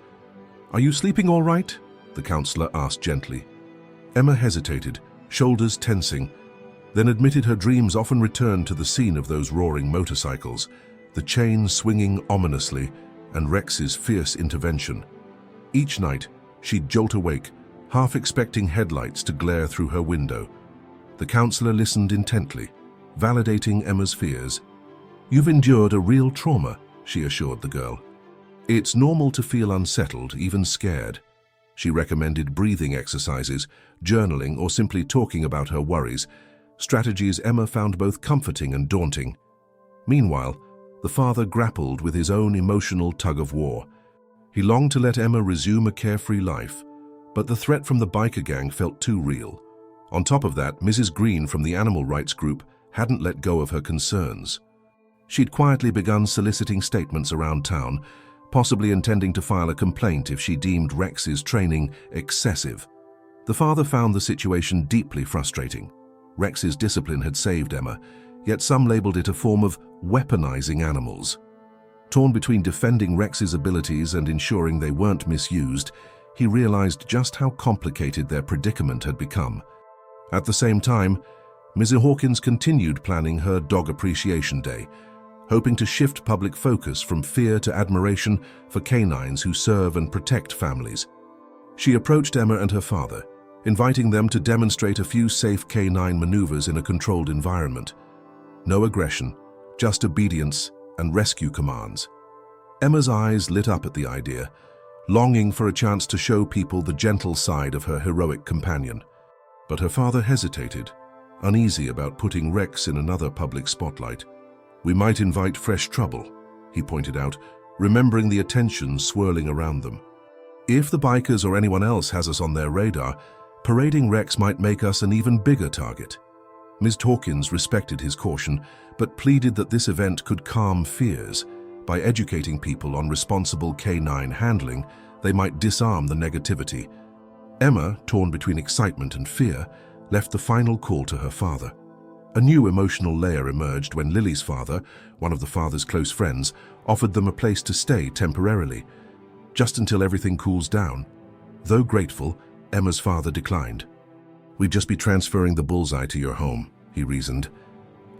"Are you sleeping all right?" the counselor asked gently. Emma hesitated, shoulders tensing, then admitted her dreams often returned to the scene of those roaring motorcycles, the chain swinging ominously, and Rex's fierce intervention. Each night, she'd jolt awake, half expecting headlights to glare through her window. The counselor listened intently, validating Emma's fears. "You've endured a real trauma," she assured the girl. "It's normal to feel unsettled, even scared." She recommended breathing exercises, journaling, or simply talking about her worries, strategies Emma found both comforting and daunting. Meanwhile, the father grappled with his own emotional tug-of-war. He longed to let Emma resume a carefree life, but the threat from the biker gang felt too real. On top of that, Mrs. Green from the animal rights group hadn't let go of her concerns. She'd quietly begun soliciting statements around town, possibly intending to file a complaint if she deemed Rex's training excessive. The father found the situation deeply frustrating. Rex's discipline had saved Emma, yet some labeled it a form of weaponizing animals. Torn between defending Rex's abilities and ensuring they weren't misused, he realized just how complicated their predicament had become. At the same time, Mrs. Hawkins continued planning her Dog Appreciation Day, hoping to shift public focus from fear to admiration for canines who serve and protect families. She approached Emma and her father, inviting them to demonstrate a few safe canine maneuvers in a controlled environment. No aggression, just obedience and rescue commands. Emma's eyes lit up at the idea, longing for a chance to show people the gentle side of her heroic companion. But her father hesitated, uneasy about putting Rex in another public spotlight. "We might invite fresh trouble," he pointed out, remembering the attention swirling around them. "If the bikers or anyone else has us on their radar, parading Rex might make us an even bigger target." Ms. Hawkins respected his caution, but pleaded that this event could calm fears. By educating people on responsible canine handling, they might disarm the negativity. Emma, torn between excitement and fear, left the final call to her father. A new emotional layer emerged when Lily's father, one of the father's close friends, offered them a place to stay temporarily, just until everything cools down. Though grateful, Emma's father declined. "We'd just be transferring the bullseye to your home," he reasoned.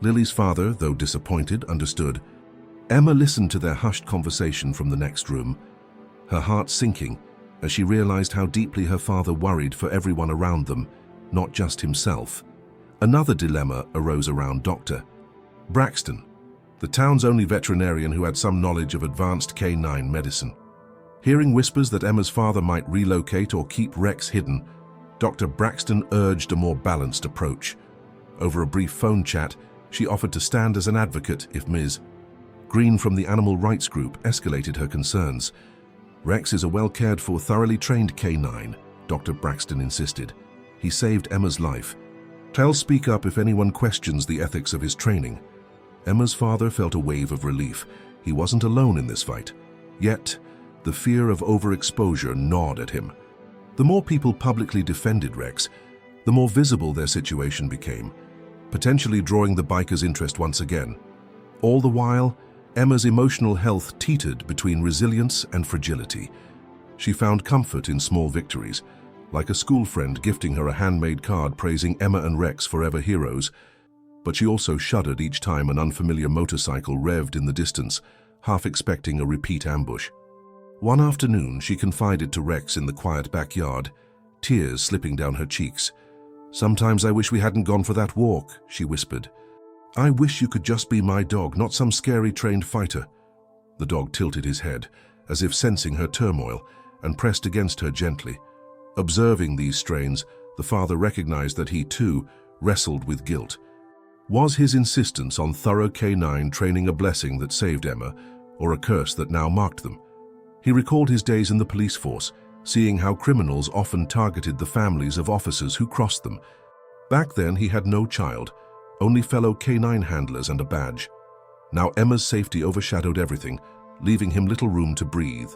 Lily's father, though disappointed, understood. Emma listened to their hushed conversation from the next room, her heart sinking as she realized how deeply her father worried for everyone around them, not just himself. Another dilemma arose around Dr. Braxton, the town's only veterinarian who had some knowledge of advanced canine medicine. Hearing whispers that Emma's father might relocate or keep Rex hidden, Dr. Braxton urged a more balanced approach. Over a brief phone chat, she offered to stand as an advocate if Ms. Green from the animal rights group escalated her concerns. "Rex is a well-cared-for, thoroughly trained canine," Dr. Braxton insisted. "He saved Emma's life. I'll speak up if anyone questions the ethics of his training." Emma's father felt a wave of relief. He wasn't alone in this fight. Yet, the fear of overexposure gnawed at him. The more people publicly defended Rex, the more visible their situation became, potentially drawing the bikers' interest once again. All the while, Emma's emotional health teetered between resilience and fragility. She found comfort in small victories, like a school friend gifting her a handmade card praising Emma and Rex forever heroes. But she also shuddered each time an unfamiliar motorcycle revved in the distance, half expecting a repeat ambush. One afternoon, she confided to Rex in the quiet backyard, tears slipping down her cheeks. "Sometimes I wish we hadn't gone for that walk," she whispered. "I wish you could just be my dog, not some scary trained fighter." The dog tilted his head, as if sensing her turmoil, and pressed against her gently. Observing these strains, the father recognized that he, too, wrestled with guilt. Was his insistence on thorough canine training a blessing that saved Emma, or a curse that now marked them? He recalled his days in the police force, seeing how criminals often targeted the families of officers who crossed them. Back then, he had no child, only fellow canine handlers and a badge. Now Emma's safety overshadowed everything, leaving him little room to breathe.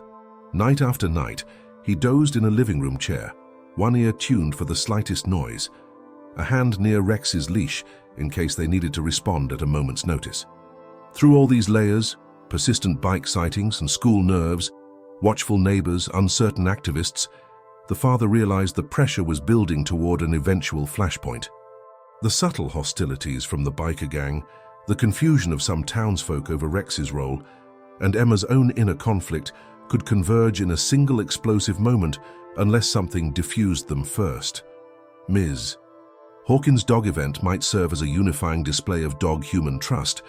Night after night, he dozed in a living room chair, one ear tuned for the slightest noise. a hand near Rex's leash in case they needed to respond at a moment's notice. Through all these layers, persistent bike sightings and school nerves, watchful neighbors, uncertain activists, the father realized the pressure was building toward an eventual flashpoint. The subtle hostilities from the biker gang, the confusion of some townsfolk over Rex's role, and Emma's own inner conflict could converge in a single explosive moment unless something diffused them first. Ms. Hawkins' dog event might serve as a unifying display of dog-human trust,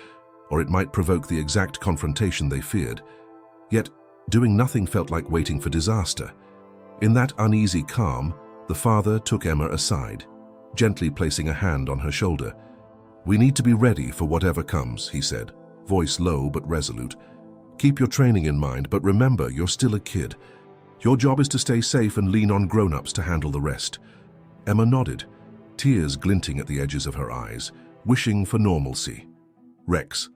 or it might provoke the exact confrontation they feared. Yet, doing nothing felt like waiting for disaster. In that uneasy calm, the father took Emma aside, gently placing a hand on her shoulder. "We need to be ready for whatever comes," he said, voice low but resolute. "Keep your training in mind, but remember, you're still a kid. Your job is to stay safe and lean on grown-ups to handle the rest." Emma nodded, tears glinting at the edges of her eyes, wishing for normalcy. Rex,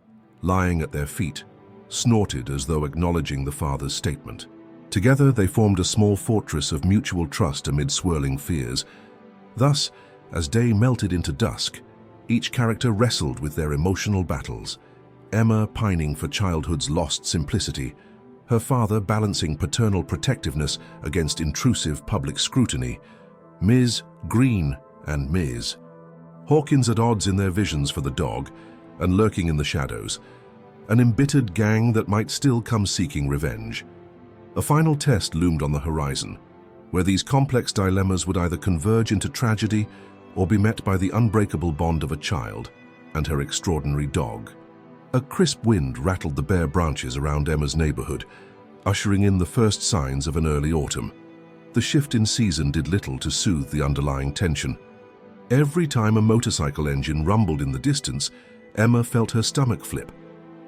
lying at their feet, snorted as though acknowledging the father's statement. Together they formed a small fortress of mutual trust amid swirling fears. Thus, as day melted into dusk, each character wrestled with their emotional battles. Emma pining for childhood's lost simplicity, her father balancing paternal protectiveness against intrusive public scrutiny, Ms. Green and Ms. Hawkins at odds in their visions for the dog and lurking in the shadows, an embittered gang that might still come seeking revenge. A final test loomed on the horizon, where these complex dilemmas would either converge into tragedy or be met by the unbreakable bond of a child and her extraordinary dog. A crisp wind rattled the bare branches around Emma's neighborhood, ushering in the first signs of an early autumn. The shift in season did little to soothe the underlying tension. Every time a motorcycle engine rumbled in the distance, Emma felt her stomach flip,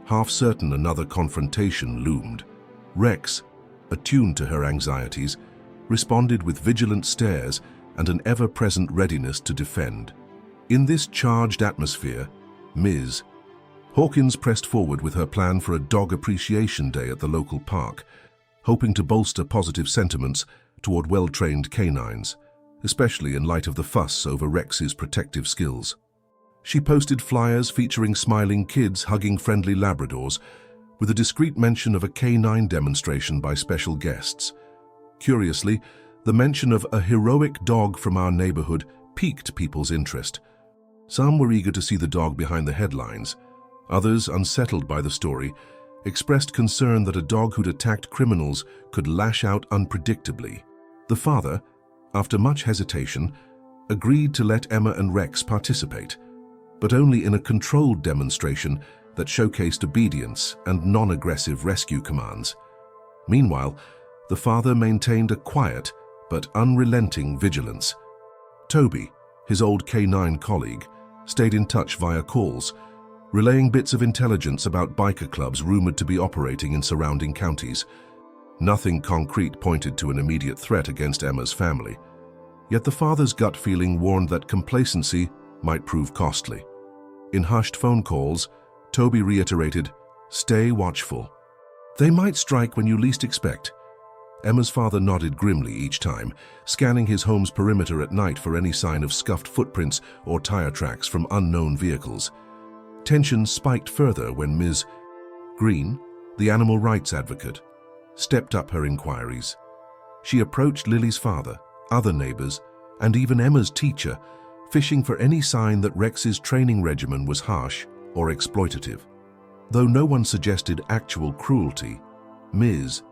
half certain another confrontation loomed. Rex, attuned to her anxieties, responded with vigilant stares and an ever-present readiness to defend. In this charged atmosphere, Ms. Hawkins pressed forward with her plan for a dog appreciation day at the local park, hoping to bolster positive sentiments toward well-trained canines, especially in light of the fuss over Rex's protective skills. She posted flyers featuring smiling kids hugging friendly Labradors, with a discreet mention of a canine demonstration by special guests. Curiously, the mention of a heroic dog from our neighborhood piqued people's interest. Some were eager to see the dog behind the headlines. Others, unsettled by the story, expressed concern that a dog who'd attacked criminals could lash out unpredictably. The father, after much hesitation, agreed to let Emma and Rex participate, but only in a controlled demonstration that showcased obedience and non-aggressive rescue commands. Meanwhile, the father maintained a quiet but unrelenting vigilance. Toby, his old canine colleague, stayed in touch via calls, relaying bits of intelligence about biker clubs rumored to be operating in surrounding counties. Nothing concrete pointed to an immediate threat against Emma's family, yet the father's gut feeling warned that complacency might prove costly. In hushed phone calls, Toby reiterated, "Stay watchful. They might strike when you least expect." Emma's father nodded grimly each time, scanning his home's perimeter at night for any sign of scuffed footprints or tire tracks from unknown vehicles. Tension spiked further when Ms. Green, the animal rights advocate, stepped up her inquiries. She approached Lily's father, other neighbors, and even Emma's teacher, fishing for any sign that Rex's training regimen was harsh or exploitative. Though no one suggested actual cruelty, Ms.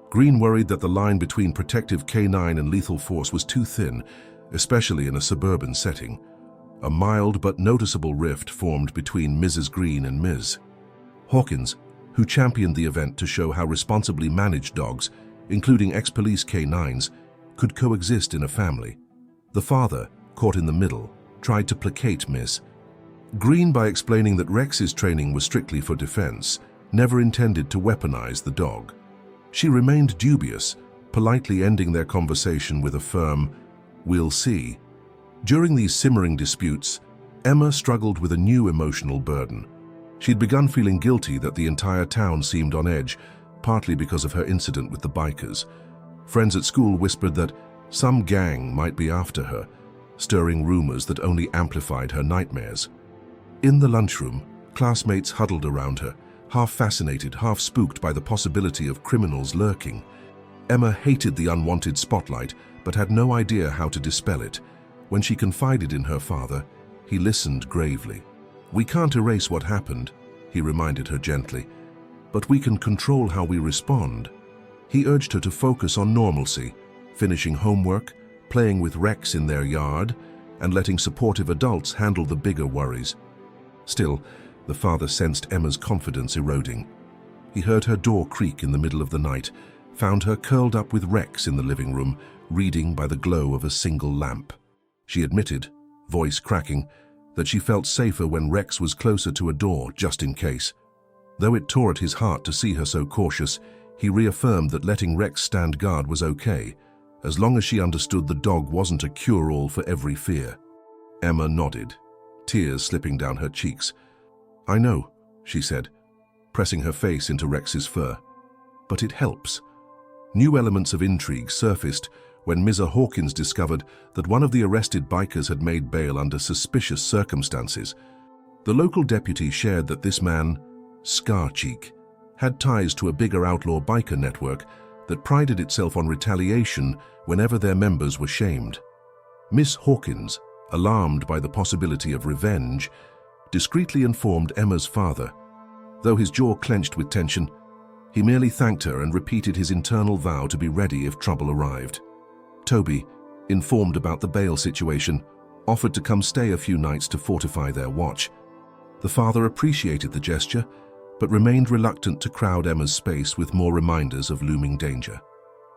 Green worried that the line between protective canine and lethal force was too thin, especially in a suburban setting. A mild but noticeable rift formed between Mrs. Green and Ms. Hawkins, who championed the event to show how responsibly managed dogs, including ex-police canines, could coexist in a family. The father, caught in the middle, tried to placate Ms. Green by explaining that Rex's training was strictly for defense, never intended to weaponize the dog. She remained dubious, politely ending their conversation with a firm, "We'll see." During these simmering disputes, Emma struggled with a new emotional burden. She'd begun feeling guilty that the entire town seemed on edge, partly because of her incident with the bikers. Friends at school whispered that some gang might be after her, stirring rumors that only amplified her nightmares. In the lunchroom, classmates huddled around her, half fascinated, half spooked by the possibility of criminals lurking. Emma hated the unwanted spotlight, but had no idea how to dispel it. When she confided in her father, he listened gravely. "We can't erase what happened," he reminded her gently, "but we can control how we respond." He urged her to focus on normalcy, finishing homework, playing with Rex in their yard, and letting supportive adults handle the bigger worries. Still, the father sensed Emma's confidence eroding. He heard her door creak in the middle of the night, found her curled up with Rex in the living room, reading by the glow of a single lamp. She admitted, voice cracking, that she felt safer when Rex was closer to a door, just in case. Though it tore at his heart to see her so cautious, he reaffirmed that letting Rex stand guard was okay, as long as she understood the dog wasn't a cure-all for every fear. Emma nodded, tears slipping down her cheeks. "I know," she said, pressing her face into Rex's fur. "But it helps." New elements of intrigue surfaced when Ms. Hawkins discovered that one of the arrested bikers had made bail under suspicious circumstances. The local deputy shared that this man, Scarcheek, had ties to a bigger outlaw biker network that prided itself on retaliation whenever their members were shamed. Miss Hawkins, alarmed by the possibility of revenge, discreetly informed Emma's father. Though his jaw clenched with tension, he merely thanked her and repeated his internal vow to be ready if trouble arrived. Toby, informed about the bail situation, offered to come stay a few nights to fortify their watch. The father appreciated the gesture, but remained reluctant to crowd Emma's space with more reminders of looming danger.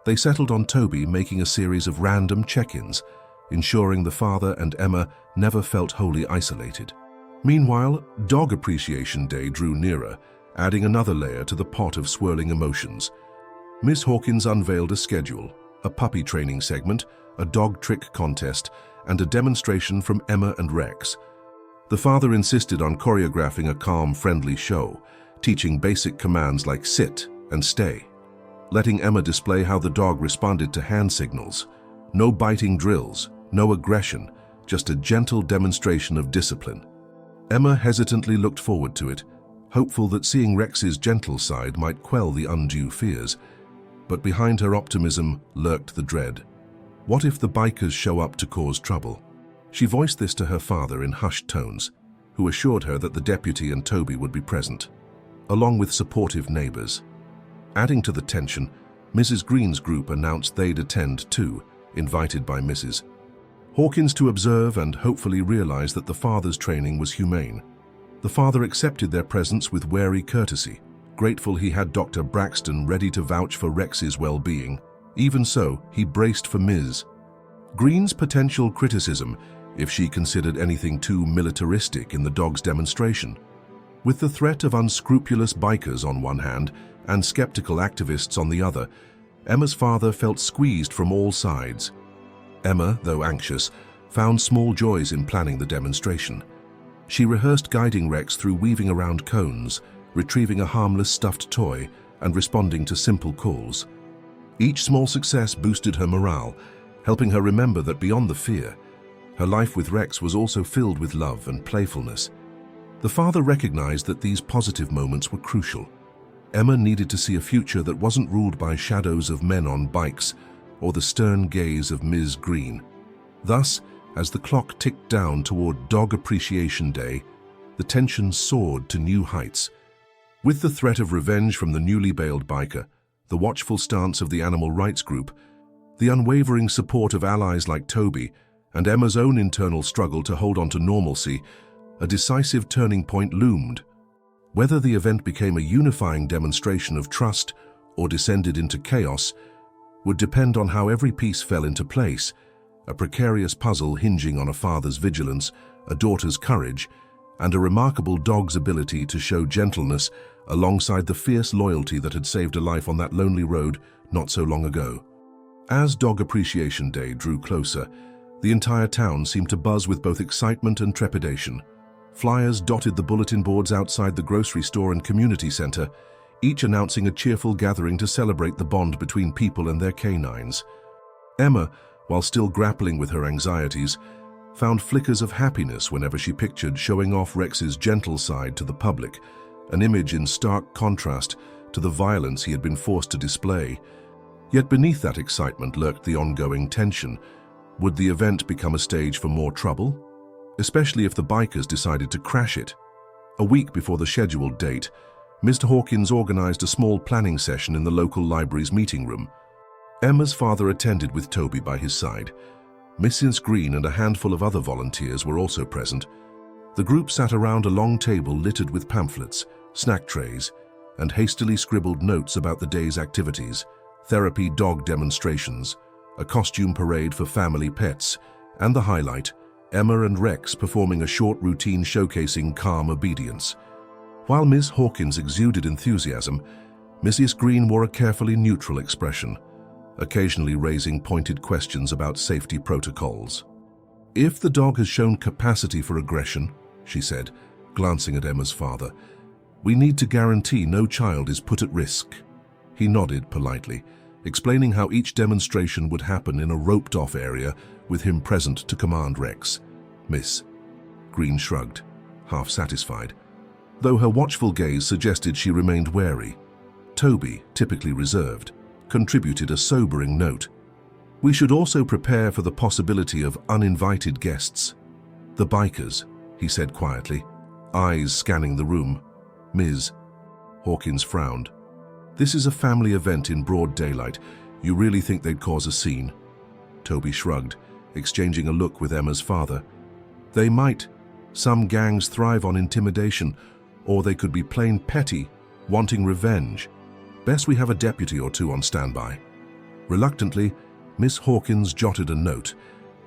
They settled on Toby making a series of random check-ins, ensuring the father and Emma never felt wholly isolated. Meanwhile, Dog Appreciation Day drew nearer, adding another layer to the pot of swirling emotions. Miss Hawkins unveiled a schedule, a puppy training segment, a dog trick contest, and a demonstration from Emma and Rex. The father insisted on choreographing a calm, friendly show, teaching basic commands like sit and stay, letting Emma display how the dog responded to hand signals. No biting drills, no aggression, just a gentle demonstration of discipline. Emma hesitantly looked forward to it, hopeful that seeing Rex's gentle side might quell the undue fears. But behind her optimism lurked the dread. What if the bikers show up to cause trouble? She voiced this to her father in hushed tones, who assured her that the deputy and Toby would be present, along with supportive neighbors. Adding to the tension, Mrs. Green's group announced they'd attend too, invited by Mrs. Hawkins to observe and hopefully realize that the father's training was humane. The father accepted their presence with wary courtesy, grateful he had Dr. Braxton ready to vouch for Rex's well-being. Even so, he braced for Ms. Green's potential criticism if she considered anything too militaristic in the dog's demonstration. With the threat of unscrupulous bikers on one hand and skeptical activists on the other, Emma's father felt squeezed from all sides. Emma, though anxious, found small joys in planning the demonstration. She rehearsed guiding Rex through weaving around cones, retrieving a harmless stuffed toy, and responding to simple calls. Each small success boosted her morale, helping her remember that beyond the fear, her life with Rex was also filled with love and playfulness. The father recognized that these positive moments were crucial. Emma needed to see a future that wasn't ruled by shadows of men on bikes or the stern gaze of Ms. Green. Thus, as the clock ticked down toward Dog Appreciation Day, the tension soared to new heights. With the threat of revenge from the newly bailed biker, the watchful stance of the animal rights group, the unwavering support of allies like Toby, and Emma's own internal struggle to hold on to normalcy, a decisive turning point loomed. Whether the event became a unifying demonstration of trust or descended into chaos would depend on how every piece fell into place, a precarious puzzle hinging on a father's vigilance, a daughter's courage, and a remarkable dog's ability to show gentleness alongside the fierce loyalty that had saved a life on that lonely road not so long ago. As Dog Appreciation Day drew closer, the entire town seemed to buzz with both excitement and trepidation. Flyers dotted the bulletin boards outside the grocery store and community center, each announcing a cheerful gathering to celebrate the bond between people and their canines. Emma, while still grappling with her anxieties, found flickers of happiness whenever she pictured showing off Rex's gentle side to the public, an image in stark contrast to the violence he had been forced to display. Yet beneath that excitement lurked the ongoing tension. Would the event become a stage for more trouble? Especially if the bikers decided to crash it. A week before the scheduled date, Mr. Hawkins organized a small planning session in the local library's meeting room. Emma's father attended with Toby by his side. Mrs. Green and a handful of other volunteers were also present. The group sat around a long table littered with pamphlets, snack trays, and hastily scribbled notes about the day's activities: therapy dog demonstrations, a costume parade for family pets, and the highlight, Emma and Rex performing a short routine showcasing calm obedience. While Miss Hawkins exuded enthusiasm, Mrs. Green wore a carefully neutral expression, occasionally raising pointed questions about safety protocols. "If the dog has shown capacity for aggression," she said, glancing at Emma's father, "we need to guarantee no child is put at risk." He nodded politely, explaining how each demonstration would happen in a roped-off area with him present to command Rex. Miss Green shrugged, half satisfied, though her watchful gaze suggested she remained wary. Toby, typically reserved, contributed a sobering note. "We should also prepare for the possibility of uninvited guests. The bikers," he said quietly, eyes scanning the room. "Ms. Hawkins frowned. "This is a family event in broad daylight. You really think they'd cause a scene?" Toby shrugged, exchanging a look with Emma's father. "They might. Some gangs thrive on intimidation, or they could be plain petty, wanting revenge. Best we have a deputy or two on standby." Reluctantly, Miss Hawkins jotted a note,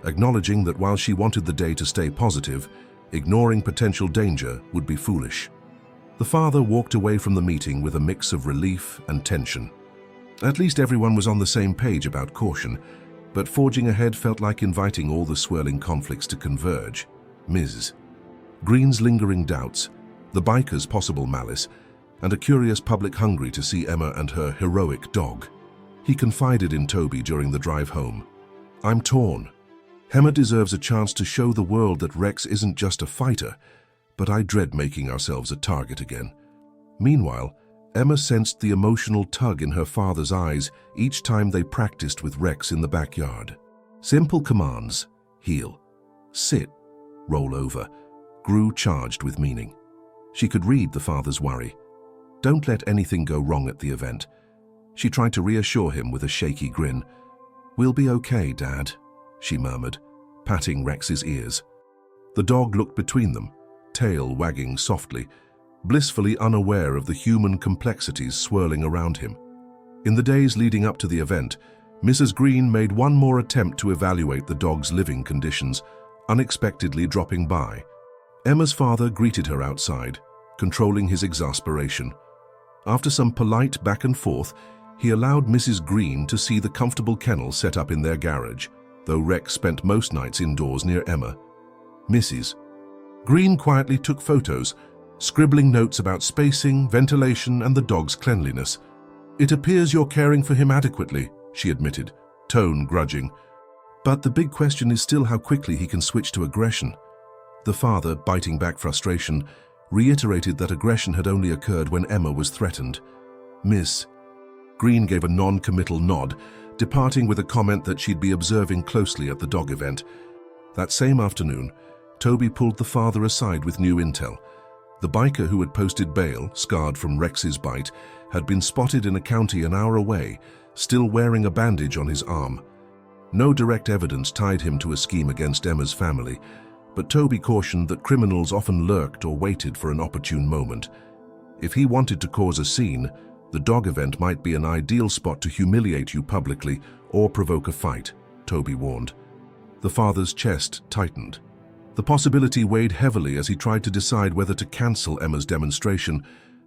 acknowledging that while she wanted the day to stay positive, ignoring potential danger would be foolish. The father walked away from the meeting with a mix of relief and tension. At least everyone was on the same page about caution, but forging ahead felt like inviting all the swirling conflicts to converge. Ms. Green's lingering doubts, the bikers' possible malice, and a curious public hungry to see Emma and her heroic dog. He confided in Toby during the drive home. "I'm torn. Emma deserves a chance to show the world that Rex isn't just a fighter, but I dread making ourselves a target again." Meanwhile, Emma sensed the emotional tug in her father's eyes each time they practiced with Rex in the backyard. Simple commands, heel, sit, roll over, grew charged with meaning. She could read the father's worry. Don't let anything go wrong at the event. She tried to reassure him with a shaky grin. "We'll be okay, Dad," she murmured, patting Rex's ears. The dog looked between them, tail wagging softly, blissfully unaware of the human complexities swirling around him. In the days leading up to the event, Mrs. Green made one more attempt to evaluate the dog's living conditions, unexpectedly dropping by. Emma's father greeted her outside, controlling his exasperation. After some polite back and forth, he allowed Mrs. Green to see the comfortable kennel set up in their garage, though Rex spent most nights indoors near Emma. Mrs. Green quietly took photos, scribbling notes about spacing, ventilation, and the dog's cleanliness. "It appears you're caring for him adequately," she admitted, tone grudging. "But the big question is still how quickly he can switch to aggression." The father, biting back frustration, reiterated that aggression had only occurred when Emma was threatened. Miss Green gave a non-committal nod, departing with a comment that she'd be observing closely at the dog event. That same afternoon, Toby pulled the father aside with new intel. The biker who had posted bail, scarred from Rex's bite, had been spotted in a county an hour away, still wearing a bandage on his arm. No direct evidence tied him to a scheme against Emma's family, but Toby cautioned that criminals often lurked or waited for an opportune moment. If he wanted to cause a scene, the dog event might be an ideal spot to humiliate you publicly or provoke a fight, Toby warned. The father's chest tightened. The possibility weighed heavily as he tried to decide whether to cancel Emma's demonstration,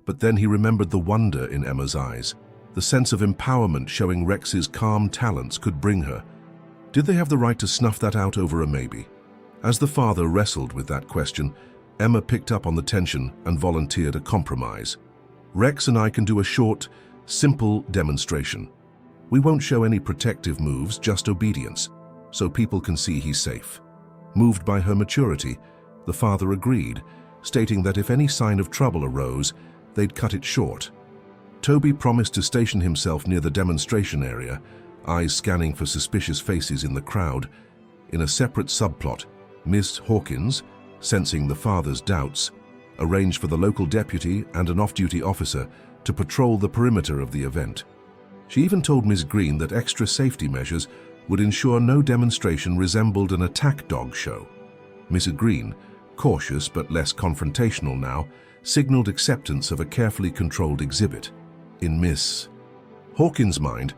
but then he remembered the wonder in Emma's eyes, the sense of empowerment showing Rex's calm talents could bring her. Did they have the right to snuff that out over a maybe? As the father wrestled with that question, Emma picked up on the tension and volunteered a compromise. "Rex and I can do a short, simple demonstration. We won't show any protective moves, just obedience, so people can see he's safe." Moved by her maturity, the father agreed, stating that if any sign of trouble arose, they'd cut it short. Toby promised to station himself near the demonstration area, eyes scanning for suspicious faces in the crowd. In a separate subplot, Miss Hawkins, sensing the father's doubts, arranged for the local deputy and an off-duty officer to patrol the perimeter of the event. She even told Ms. Green that extra safety measures would ensure no demonstration resembled an attack dog show. Ms. Green, cautious but less confrontational now, signaled acceptance of a carefully controlled exhibit. In Miss Hawkins' mind,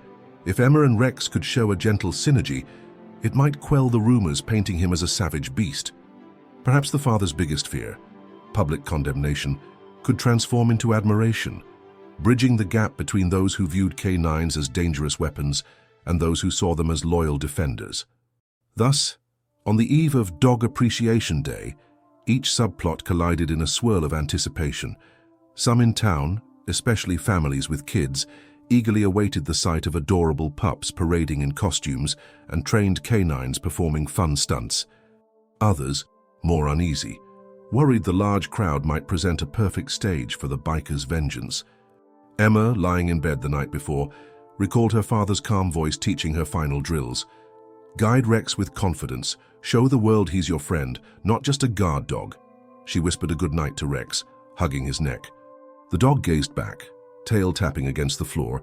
if Emma and Rex could show a gentle synergy, it might quell the rumors painting him as a savage beast. Perhaps the father's biggest fear, public condemnation, could transform into admiration, bridging the gap between those who viewed canines as dangerous weapons and those who saw them as loyal defenders. Thus, on the eve of Dog Appreciation Day, each subplot collided in a swirl of anticipation. Some in town, especially families with kids, eagerly awaited the sight of adorable pups parading in costumes and trained canines performing fun stunts. Others, more uneasy, worried the large crowd might present a perfect stage for the bikers' vengeance. Emma, lying in bed the night before, recalled her father's calm voice teaching her final drills. "Guide Rex with confidence. Show the world he's your friend, not just a guard dog." She whispered a good night to Rex, hugging his neck. The dog gazed back, tail tapping against the floor,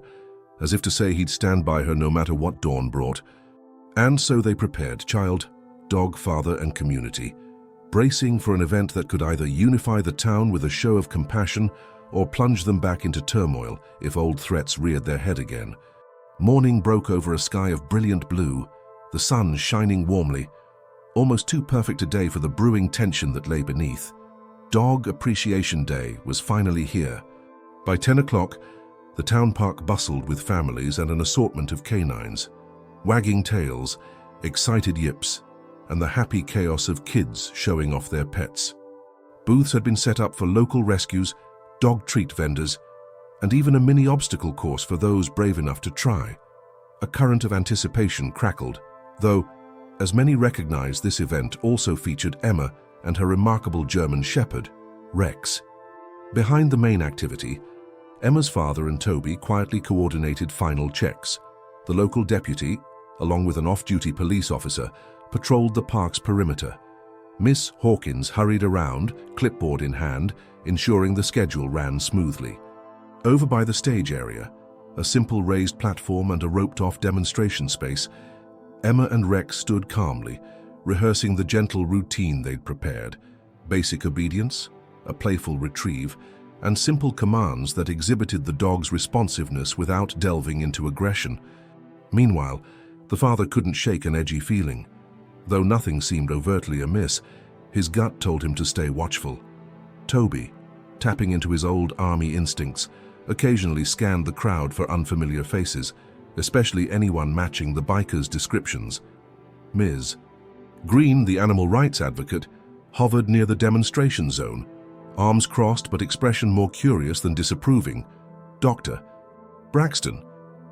as if to say he'd stand by her no matter what dawn brought. And so they prepared, child, dog, father, and community, bracing for an event that could either unify the town with a show of compassion or plunge them back into turmoil if old threats reared their head again. Morning broke over a sky of brilliant blue, the sun shining warmly, almost too perfect a day for the brewing tension that lay beneath. Dog Appreciation Day was finally here. By 10 o'clock, the town park bustled with families and an assortment of canines, wagging tails, excited yips, and the happy chaos of kids showing off their pets. Booths had been set up for local rescues, dog treat vendors, and even a mini obstacle course for those brave enough to try. A current of anticipation crackled, though, as many recognized, this event also featured Emma and her remarkable German Shepherd, Rex. Behind the main activity, Emma's father and Toby quietly coordinated final checks. The local deputy, along with an off-duty police officer, patrolled the park's perimeter. Miss Hawkins hurried around, clipboard in hand, ensuring the schedule ran smoothly. Over by the stage area, a simple raised platform and a roped-off demonstration space, Emma and Rex stood calmly, rehearsing the gentle routine they'd prepared. Basic obedience, a playful retrieve, and simple commands that exhibited the dog's responsiveness without delving into aggression. Meanwhile, the father couldn't shake an edgy feeling. Though nothing seemed overtly amiss, his gut told him to stay watchful. Toby, tapping into his old army instincts, occasionally scanned the crowd for unfamiliar faces, especially anyone matching the bikers' descriptions. Ms. Green, the animal rights advocate, hovered near the demonstration zone, arms crossed but expression more curious than disapproving. Dr. Braxton,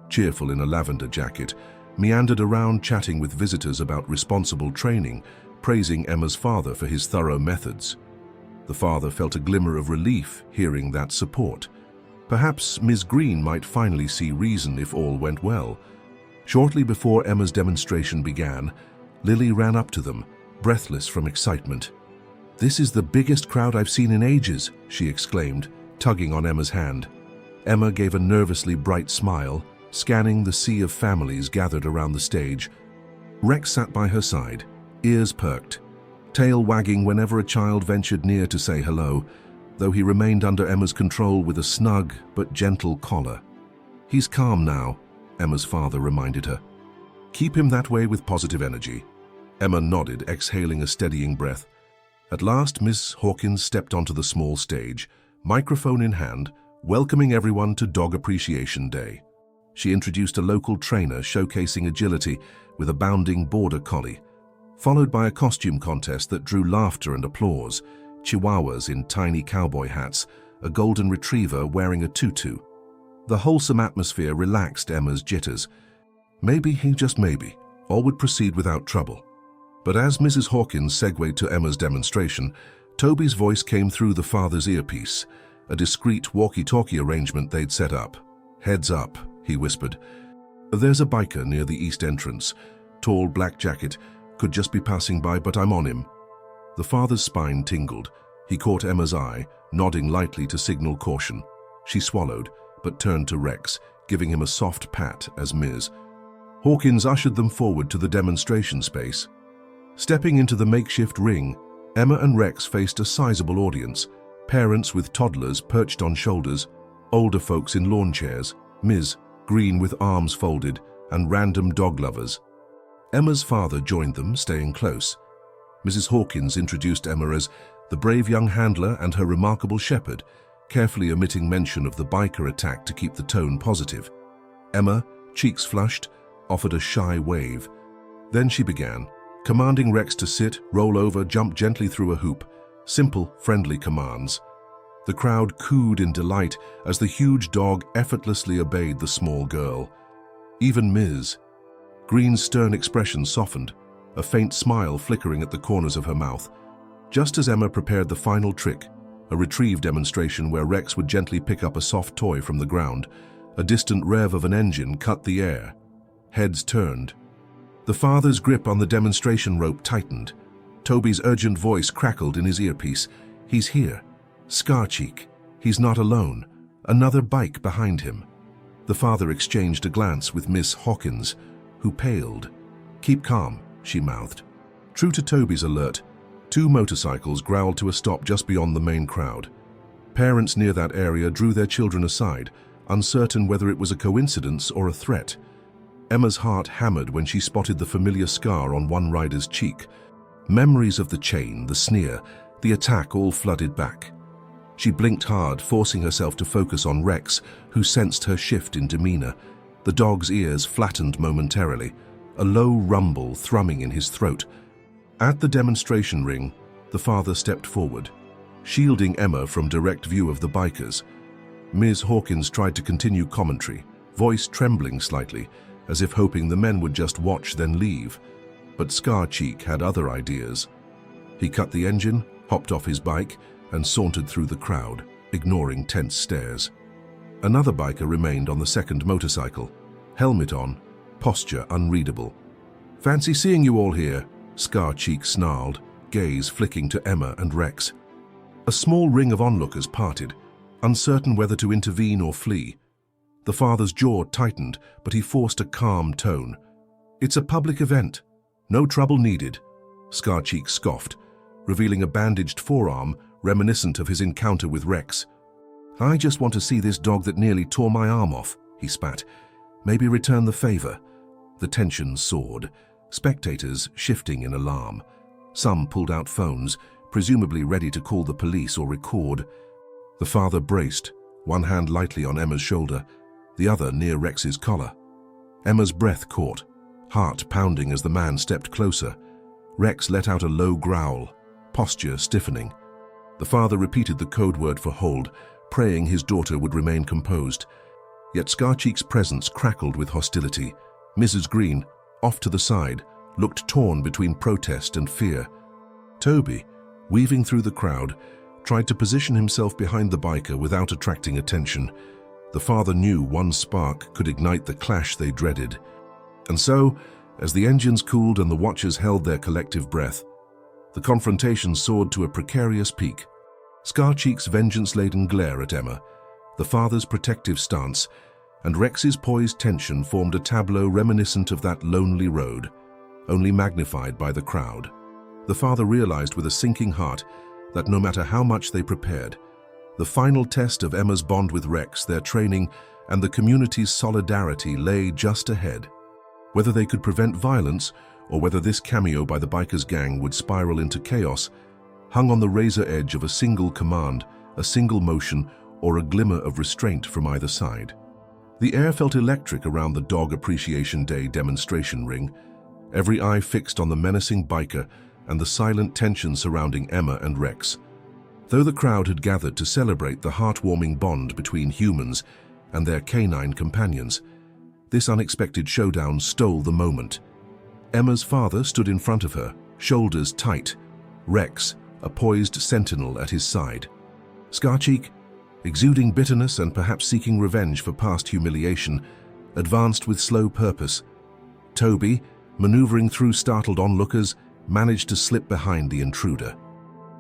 cheerful in a lavender jacket, meandered around chatting with visitors about responsible training, praising Emma's father for his thorough methods. The father felt a glimmer of relief hearing that support. Perhaps Ms. Green might finally see reason if all went well. Shortly before Emma's demonstration began, Lily ran up to them, breathless from excitement. "This is the biggest crowd I've seen in ages," she exclaimed, tugging on Emma's hand. Emma gave a nervously bright smile, scanning the sea of families gathered around the stage. Rex sat by her side, ears perked, tail wagging whenever a child ventured near to say hello, though he remained under Emma's control with a snug but gentle collar. "He's calm now," Emma's father reminded her. "Keep him that way with positive energy." Emma nodded, exhaling a steadying breath. At last, Miss Hawkins stepped onto the small stage, microphone in hand, welcoming everyone to Dog Appreciation Day. She introduced a local trainer showcasing agility with a bounding border collie, followed by a costume contest that drew laughter and applause, chihuahuas in tiny cowboy hats, a golden retriever wearing a tutu. The wholesome atmosphere relaxed Emma's jitters. Maybe, just maybe, all would proceed without trouble. But as Mrs. Hawkins segued to Emma's demonstration, Toby's voice came through the father's earpiece, a discreet walkie-talkie arrangement they'd set up. "Heads up," he whispered. "There's a biker near the east entrance. Tall, black jacket. Could just be passing by, but I'm on him." The father's spine tingled. He caught Emma's eye, nodding lightly to signal caution. She swallowed, but turned to Rex, giving him a soft pat as Ms. Hawkins ushered them forward to the demonstration space. Stepping into the makeshift ring, Emma and Rex faced a sizable audience, parents with toddlers perched on shoulders, older folks in lawn chairs, Ms. green with arms folded, and random dog lovers. Emma's father joined them, staying close. Mrs. Hawkins introduced Emma as the brave young handler and her remarkable shepherd, carefully omitting mention of the biker attack to keep the tone positive. Emma, cheeks flushed, offered a shy wave. Then she began, commanding Rex to sit, roll over, jump gently through a hoop. Simple, friendly commands. The crowd cooed in delight as the huge dog effortlessly obeyed the small girl. Even Ms. Green's stern expression softened, a faint smile flickering at the corners of her mouth. Just as Emma prepared the final trick, a retrieve demonstration where Rex would gently pick up a soft toy from the ground, a distant rev of an engine cut the air. Heads turned. The father's grip on the demonstration rope tightened. Toby's urgent voice crackled in his earpiece. "He's here. Scarcheek. He's not alone. Another bike behind him." The father exchanged a glance with Miss Hawkins, who paled. "Keep calm," she mouthed. True to Toby's alert, two motorcycles growled to a stop just beyond the main crowd. Parents near that area drew their children aside, uncertain whether it was a coincidence or a threat. Emma's heart hammered when she spotted the familiar scar on one rider's cheek. Memories of the chain, the sneer, the attack all flooded back. She blinked hard, forcing herself to focus on Rex, who sensed her shift in demeanor. The dog's ears flattened momentarily, a low rumble thrumming in his throat. At the demonstration ring, the father stepped forward, shielding Emma from direct view of the bikers. Ms. Hawkins tried to continue commentary, voice trembling slightly, as if hoping the men would just watch then leave. But Scarcheek had other ideas. He cut the engine, hopped off his bike, and sauntered through the crowd, ignoring tense stares. Another biker remained on the second motorcycle, helmet on, posture unreadable. "Fancy seeing you all here," Scarcheek snarled, gaze flicking to Emma and Rex. A small ring of onlookers parted, uncertain whether to intervene or flee. The father's jaw tightened, but he forced a calm tone. "It's a public event. No trouble needed," Scarcheek scoffed, revealing a bandaged forearm reminiscent of his encounter with Rex. "I just want to see this dog that nearly tore my arm off," he spat. "Maybe return the favor." The tension soared, spectators shifting in alarm. Some pulled out phones, presumably ready to call the police or record. The father braced, one hand lightly on Emma's shoulder, the other near Rex's collar. Emma's breath caught, heart pounding as the man stepped closer. Rex let out a low growl, posture stiffening. The father repeated the code word for hold, praying his daughter would remain composed. Yet Scarcheek's presence crackled with hostility. Mrs. Green, off to the side, looked torn between protest and fear. Toby, weaving through the crowd, tried to position himself behind the biker without attracting attention. The father knew one spark could ignite the clash they dreaded. And so, as the engines cooled and the watchers held their collective breath, the confrontation soared to a precarious peak. Scarcheek's vengeance-laden glare at Emma, the father's protective stance, and Rex's poised tension formed a tableau reminiscent of that lonely road, only magnified by the crowd. The father realized with a sinking heart that no matter how much they prepared, the final test of Emma's bond with Rex, their training, and the community's solidarity lay just ahead. Whether they could prevent violence, or whether this cameo by the bikers' gang would spiral into chaos, hung on the razor edge of a single command, a single motion, or a glimmer of restraint from either side. The air felt electric around the Dog Appreciation Day demonstration ring, every eye fixed on the menacing biker and the silent tension surrounding Emma and Rex. Though the crowd had gathered to celebrate the heartwarming bond between humans and their canine companions, this unexpected showdown stole the moment. Emma's father stood in front of her, shoulders tight, Rex, a poised sentinel at his side. Scarcheek, exuding bitterness and perhaps seeking revenge for past humiliation, advanced with slow purpose. Toby, maneuvering through startled onlookers, managed to slip behind the intruder.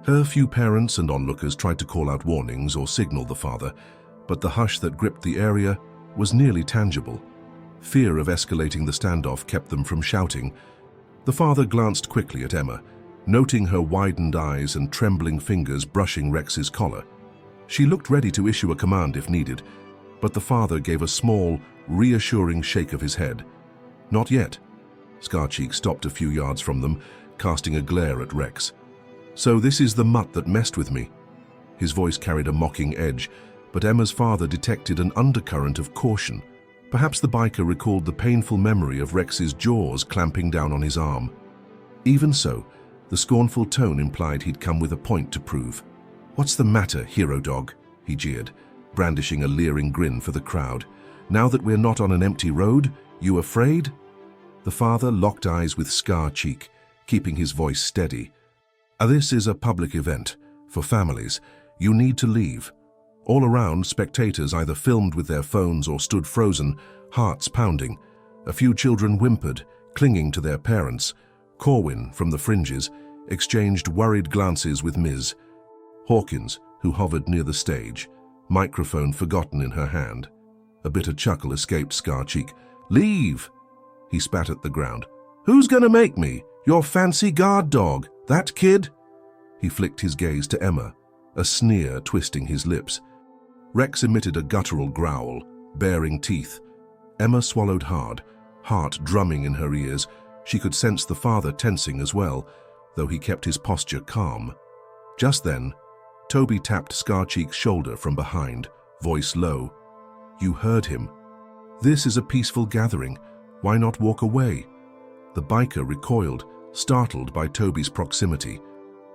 Her few parents and onlookers tried to call out warnings or signal the father, but the hush that gripped the area was nearly tangible. Fear of escalating the standoff kept them from shouting. The father glanced quickly at Emma, noting her widened eyes and trembling fingers brushing Rex's collar. She looked ready to issue a command if needed, but the father gave a small, reassuring shake of his head. Not yet. Scarcheek stopped a few yards from them, casting a glare at Rex. So this is the mutt that messed with me. His voice carried a mocking edge, but Emma's father detected an undercurrent of caution. Perhaps the biker recalled the painful memory of Rex's jaws clamping down on his arm. Even so, the scornful tone implied he'd come with a point to prove. "What's the matter, hero dog?" he jeered, brandishing a leering grin for the crowd. "Now that we're not on an empty road, you afraid?" The father locked eyes with Scarcheek, keeping his voice steady. "This is a public event. For families, you need to leave." All around, spectators either filmed with their phones or stood frozen, hearts pounding. A few children whimpered, clinging to their parents. Corwin, from the fringes, exchanged worried glances with Ms. Hawkins, who hovered near the stage, microphone forgotten in her hand. A bitter chuckle escaped Scarcheek. "Leave!" He spat at the ground. "Who's gonna make me? Your fancy guard dog? That kid?" He flicked his gaze to Emma, a sneer twisting his lips. Rex emitted a guttural growl, baring teeth. Emma swallowed hard, heart drumming in her ears. She could sense the father tensing as well, though he kept his posture calm. Just then, Toby tapped Scarcheek's shoulder from behind, voice low. "You heard him. This is a peaceful gathering. Why not walk away?" The biker recoiled, startled by Toby's proximity.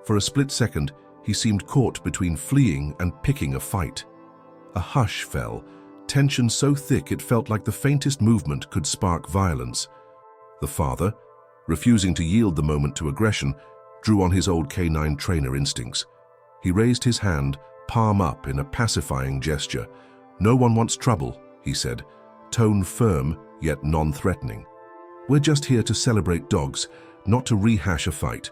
For a split second, he seemed caught between fleeing and picking a fight. A hush fell, tension so thick it felt like the faintest movement could spark violence. The father, refusing to yield the moment to aggression, drew on his old canine trainer instincts. He raised his hand, palm up in a pacifying gesture. "No one wants trouble," he said, tone firm yet non-threatening. "We're just here to celebrate dogs, not to rehash a fight."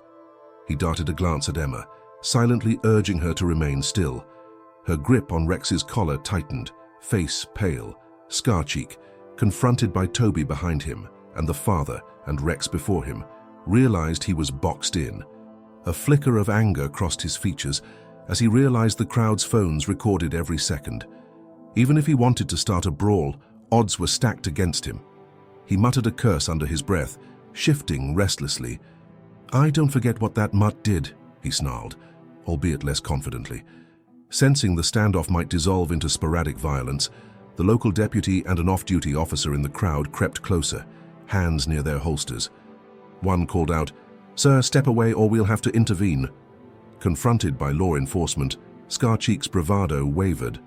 He darted a glance at Emma, silently urging her to remain still. Her grip on Rex's collar tightened, face pale. Scarcheek, confronted by Toby behind him and the father and Rex before him, realized he was boxed in. A flicker of anger crossed his features as he realized the crowd's phones recorded every second. Even if he wanted to start a brawl, odds were stacked against him. He muttered a curse under his breath, shifting restlessly. "I don't forget what that mutt did," he snarled, albeit less confidently. Sensing the standoff might dissolve into sporadic violence, the local deputy and an off-duty officer in the crowd crept closer, hands near their holsters. One called out, "Sir, step away or we'll have to intervene." Confronted by law enforcement, Scarcheek's bravado wavered,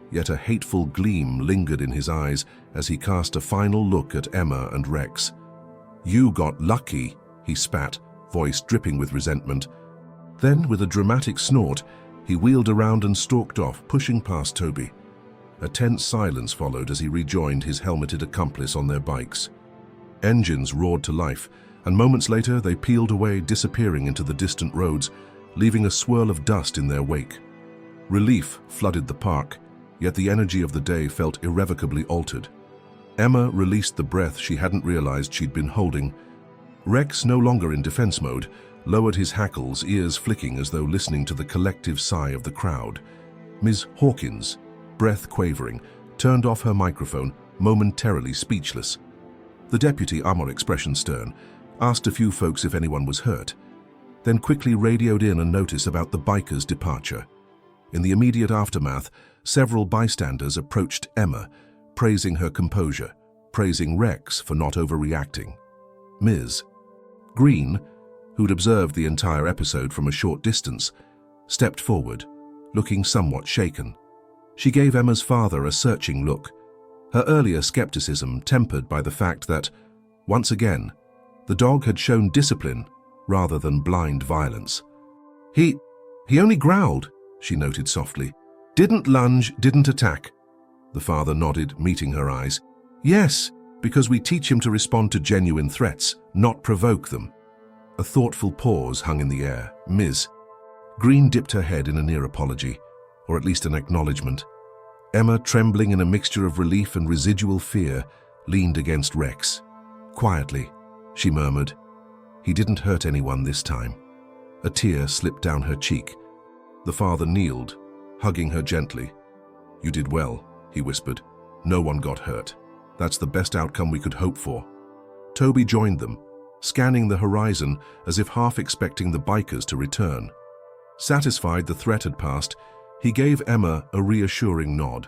yet a hateful gleam lingered in his eyes as he cast a final look at Emma and Rex. "You got lucky," he spat, voice dripping with resentment. Then, with a dramatic snort, he wheeled around and stalked off, pushing past Toby. A tense silence followed as he rejoined his helmeted accomplice on their bikes. Engines roared to life, and moments later they peeled away, disappearing into the distant roads, leaving a swirl of dust in their wake. Relief flooded the park, yet the energy of the day felt irrevocably altered. Emma released the breath she hadn't realized she'd been holding. Rex, no longer in defense mode, lowered his hackles, ears flicking as though listening to the collective sigh of the crowd. Ms. Hawkins, breath quavering, turned off her microphone, momentarily speechless. The deputy, armor expression stern, asked a few folks if anyone was hurt, then quickly radioed in a notice about the biker's departure. In the immediate aftermath, several bystanders approached Emma, praising her composure, praising Rex for not overreacting. Ms. Green, who'd observed the entire episode from a short distance, stepped forward, looking somewhat shaken. She gave Emma's father a searching look, her earlier skepticism tempered by the fact that, once again, the dog had shown discipline, rather than blind violence. He only growled, she noted softly. Didn't lunge, didn't attack. The father nodded, meeting her eyes. Yes, because we teach him to respond to genuine threats, not provoke them. A thoughtful pause hung in the air. Ms. Green dipped her head in a near apology, or at least an acknowledgement. Emma, trembling in a mixture of relief and residual fear, leaned against Rex. Quietly, she murmured, "He didn't hurt anyone this time." A tear slipped down her cheek. The father kneeled, hugging her gently. "You did well," he whispered. "No one got hurt. That's the best outcome we could hope for." Toby joined them, scanning the horizon as if half expecting the bikers to return. Satisfied the threat had passed, he gave Emma a reassuring nod.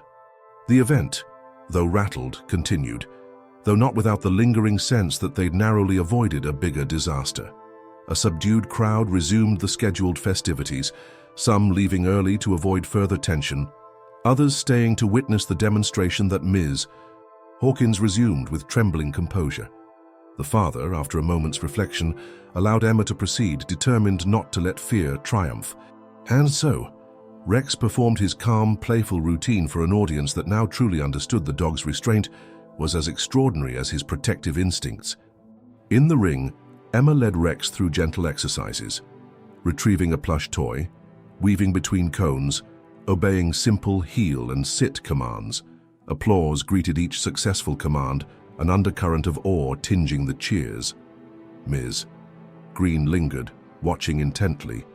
The event, though rattled, continued, though not without the lingering sense that they'd narrowly avoided a bigger disaster. A subdued crowd resumed the scheduled festivities, some leaving early to avoid further tension, others staying to witness the demonstration that Ms. Hawkins resumed with trembling composure. The father, after a moment's reflection, allowed Emma to proceed, determined not to let fear triumph. And so, Rex performed his calm, playful routine for an audience that now truly understood the dog's restraint was as extraordinary as his protective instincts. In the ring, Emma led Rex through gentle exercises, retrieving a plush toy, weaving between cones, obeying simple heel and sit commands. Applause greeted each successful command, an undercurrent of awe tinging the cheers. Ms. Green lingered, watching intently.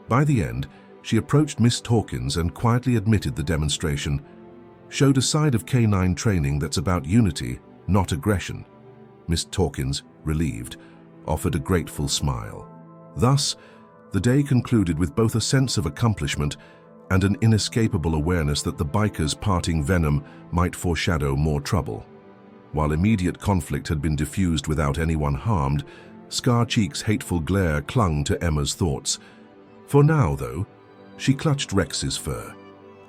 By the end, she approached Miss Hawkins and quietly admitted the demonstration showed a side of canine training that's about unity, not aggression. Miss Hawkins, relieved, offered a grateful smile. Thus, the day concluded with both a sense of accomplishment and an inescapable awareness that the bikers' parting venom might foreshadow more trouble. While immediate conflict had been diffused without anyone harmed, Scar-Cheek's hateful glare clung to Emma's thoughts. For now, though, she clutched Rex's fur,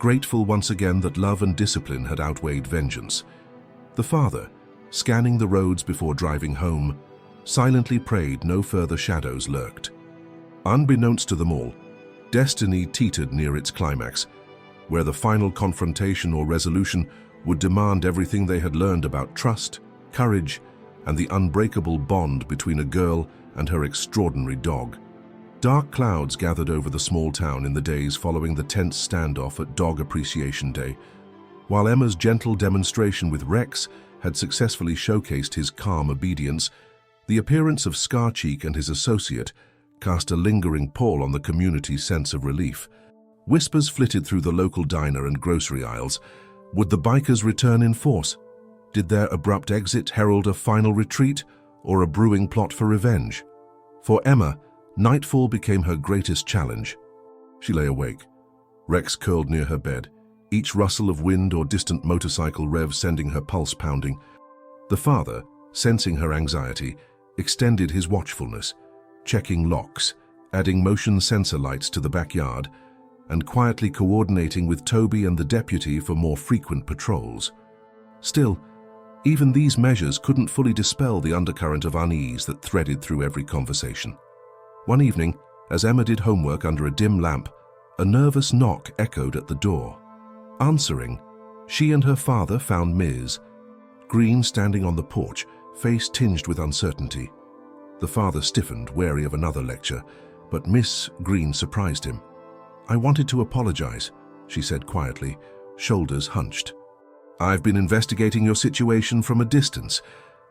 grateful once again that love and discipline had outweighed vengeance. The father, scanning the roads before driving home, silently prayed no further shadows lurked. Unbeknownst to them all, destiny teetered near its climax, where the final confrontation or resolution would demand everything they had learned about trust, courage, and the unbreakable bond between a girl and her extraordinary dog. Dark clouds gathered over the small town in the days following the tense standoff at Dog Appreciation Day. While Emma's gentle demonstration with Rex had successfully showcased his calm obedience, the appearance of Scar-Cheek and his associate cast a lingering pall on the community's sense of relief. Whispers flitted through the local diner and grocery aisles. Would the bikers return in force? Did their abrupt exit herald a final retreat or a brewing plot for revenge? For Emma, nightfall became her greatest challenge. She lay awake. Rex curled near her bed, each rustle of wind or distant motorcycle rev sending her pulse pounding. The father, sensing her anxiety, extended his watchfulness, checking locks, adding motion sensor lights to the backyard, and quietly coordinating with Toby and the deputy for more frequent patrols. Still, even these measures couldn't fully dispel the undercurrent of unease that threaded through every conversation. One evening, as Emma did homework under a dim lamp, a nervous knock echoed at the door. Answering, she and her father found Ms. Green standing on the porch, face tinged with uncertainty. The father stiffened, wary of another lecture, but Miss Green surprised him. "I wanted to apologize," she said quietly, shoulders hunched. "I've been investigating your situation from a distance,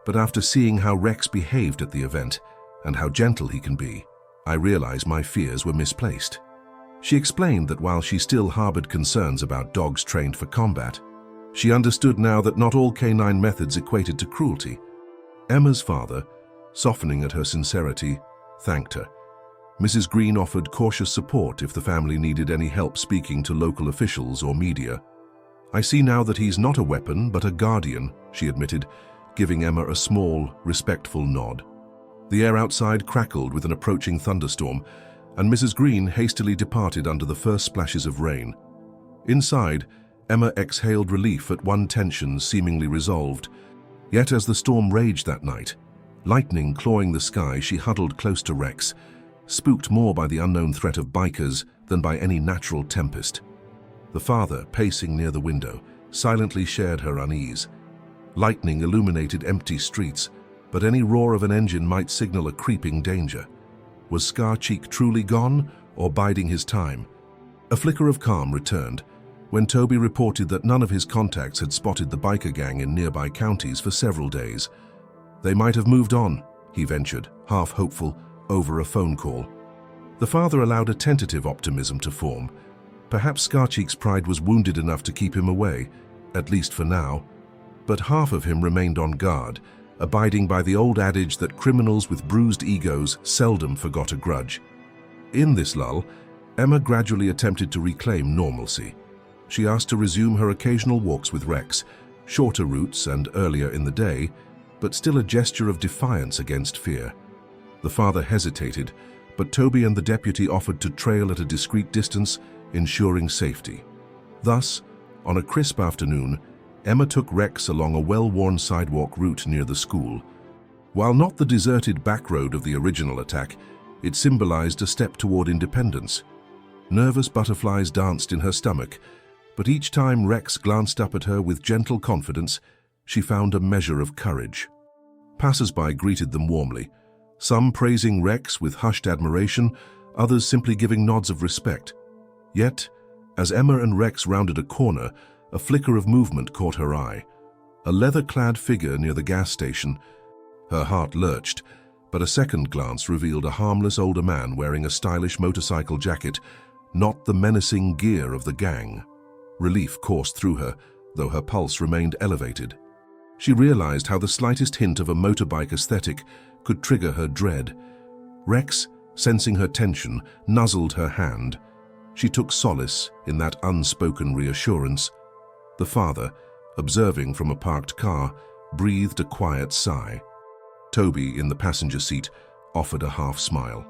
but after seeing how Rex behaved at the event and how gentle he can be, I realized my fears were misplaced." She explained that while she still harbored concerns about dogs trained for combat, she understood now that not all canine methods equated to cruelty. Emma's father, softening at her sincerity, thanked her. Mrs. Green offered cautious support if the family needed any help speaking to local officials or media. "I see now that he's not a weapon, but a guardian," she admitted, giving Emma a small, respectful nod. The air outside crackled with an approaching thunderstorm, and Mrs. Green hastily departed under the first splashes of rain. Inside, Emma exhaled relief at one tension seemingly resolved. Yet as the storm raged that night, Lightning clawing the sky, she huddled close to Rex, spooked more by the unknown threat of bikers than by any natural tempest. The father, pacing near the window, silently shared her unease. Lightning illuminated empty streets, but any roar of an engine might signal a creeping danger. Was Scar-Cheek truly gone, or biding his time? A flicker of calm returned when Toby reported that none of his contacts had spotted the biker gang in nearby counties for several days. They might have moved on, he ventured, half hopeful, over a phone call. The father allowed a tentative optimism to form. Perhaps Scar-Cheek's pride was wounded enough to keep him away, at least for now. But half of him remained on guard, abiding by the old adage that criminals with bruised egos seldom forgot a grudge. In this lull, Emma gradually attempted to reclaim normalcy. She asked to resume her occasional walks with Rex, shorter routes and earlier in the day, but still a gesture of defiance against fear. The father hesitated, but Toby and the deputy offered to trail at a discreet distance, ensuring safety. Thus, on a crisp afternoon, Emma took Rex along a well-worn sidewalk route near the school. While not the deserted back road of the original attack, it symbolized a step toward independence. Nervous butterflies danced in her stomach, but each time Rex glanced up at her with gentle confidence, she found a measure of courage. Passers-by greeted them warmly, some praising Rex with hushed admiration, others simply giving nods of respect. Yet, as Emma and Rex rounded a corner, a flicker of movement caught her eye. A leather-clad figure near the gas station. Her heart lurched, but a second glance revealed a harmless older man wearing a stylish motorcycle jacket, not the menacing gear of the gang. Relief coursed through her, though her pulse remained elevated. She realized how the slightest hint of a motorbike aesthetic could trigger her dread. Rex, sensing her tension, nuzzled her hand. She took solace in that unspoken reassurance. The father, observing from a parked car, breathed a quiet sigh. Toby, in the passenger seat, offered a half-smile.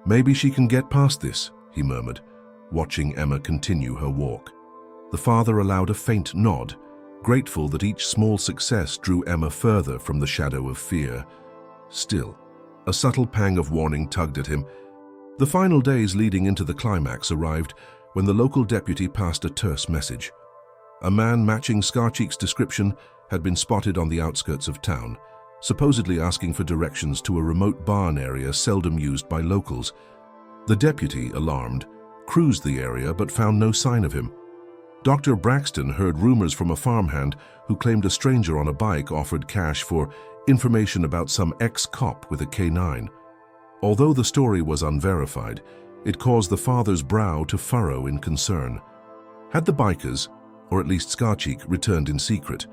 "Maybe she can get past this," he murmured, watching Emma continue her walk. The father allowed a faint nod, grateful that each small success drew Emma further from the shadow of fear. Still, a subtle pang of warning tugged at him. The final days leading into the climax arrived when the local deputy passed a terse message. A man matching Scar-Cheek's description had been spotted on the outskirts of town, supposedly asking for directions to a remote barn area seldom used by locals. The deputy, alarmed, cruised the area but found no sign of him. Dr. Braxton heard rumors from a farmhand who claimed a stranger on a bike offered cash for information about some ex-cop with a K9. Although the story was unverified, it caused the father's brow to furrow in concern. Had the bikers, or at least Scar-Cheek, returned in secret?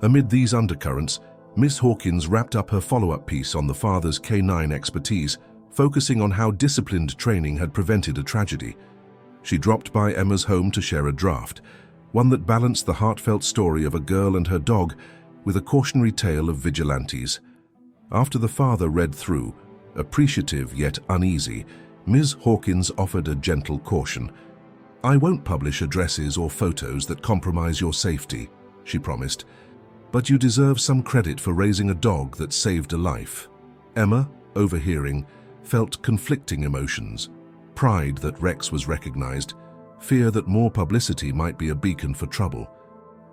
Amid these undercurrents, Miss Hawkins wrapped up her follow-up piece on the father's K9 expertise, focusing on how disciplined training had prevented a tragedy. She dropped by Emma's home to share a draft, one that balanced the heartfelt story of a girl and her dog with a cautionary tale of vigilantes. After the father read through, appreciative yet uneasy, Ms. Hawkins offered a gentle caution. "I won't publish addresses or photos that compromise your safety," she promised, "but you deserve some credit for raising a dog that saved a life." Emma, overhearing, felt conflicting emotions. Pride that Rex was recognized, fear that more publicity might be a beacon for trouble.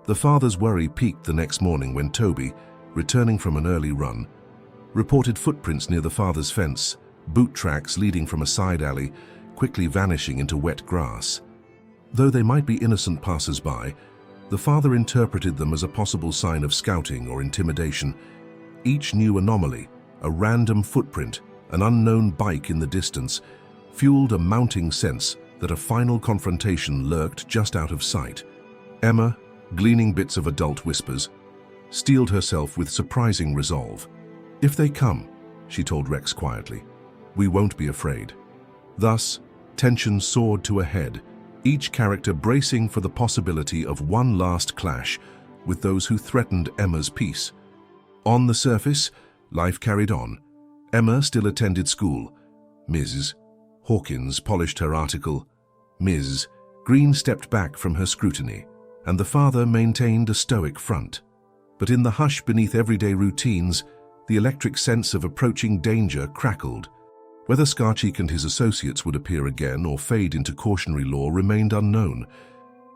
The father's worry peaked the next morning when Toby, returning from an early run, reported footprints near the father's fence, boot tracks leading from a side alley, quickly vanishing into wet grass. Though they might be innocent passers-by, the father interpreted them as a possible sign of scouting or intimidation. Each new anomaly, a random footprint, an unknown bike in the distance, fueled a mounting sense that a final confrontation lurked just out of sight. Emma, gleaning bits of adult whispers, steeled herself with surprising resolve. "If they come," she told Rex quietly, "we won't be afraid." Thus, tension soared to a head, each character bracing for the possibility of one last clash with those who threatened Emma's peace. On the surface, life carried on. Emma still attended school. Ms. Hawkins polished her article. Ms. Green stepped back from her scrutiny, and the father maintained a stoic front. But in the hush beneath everyday routines, the electric sense of approaching danger crackled. Whether Scarcheek and his associates would appear again or fade into cautionary law remained unknown,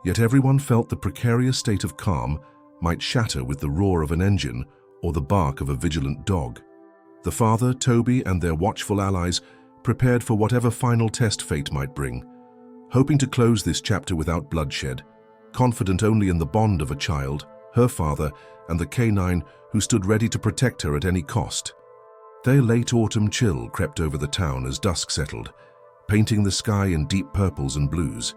yet everyone felt the precarious state of calm might shatter with the roar of an engine or the bark of a vigilant dog. The father, Toby, and their watchful allies prepared for whatever final test fate might bring, hoping to close this chapter without bloodshed, confident only in the bond of a child, her father, and the canine who stood ready to protect her at any cost. Their late autumn chill crept over the town as dusk settled, painting the sky in deep purples and blues.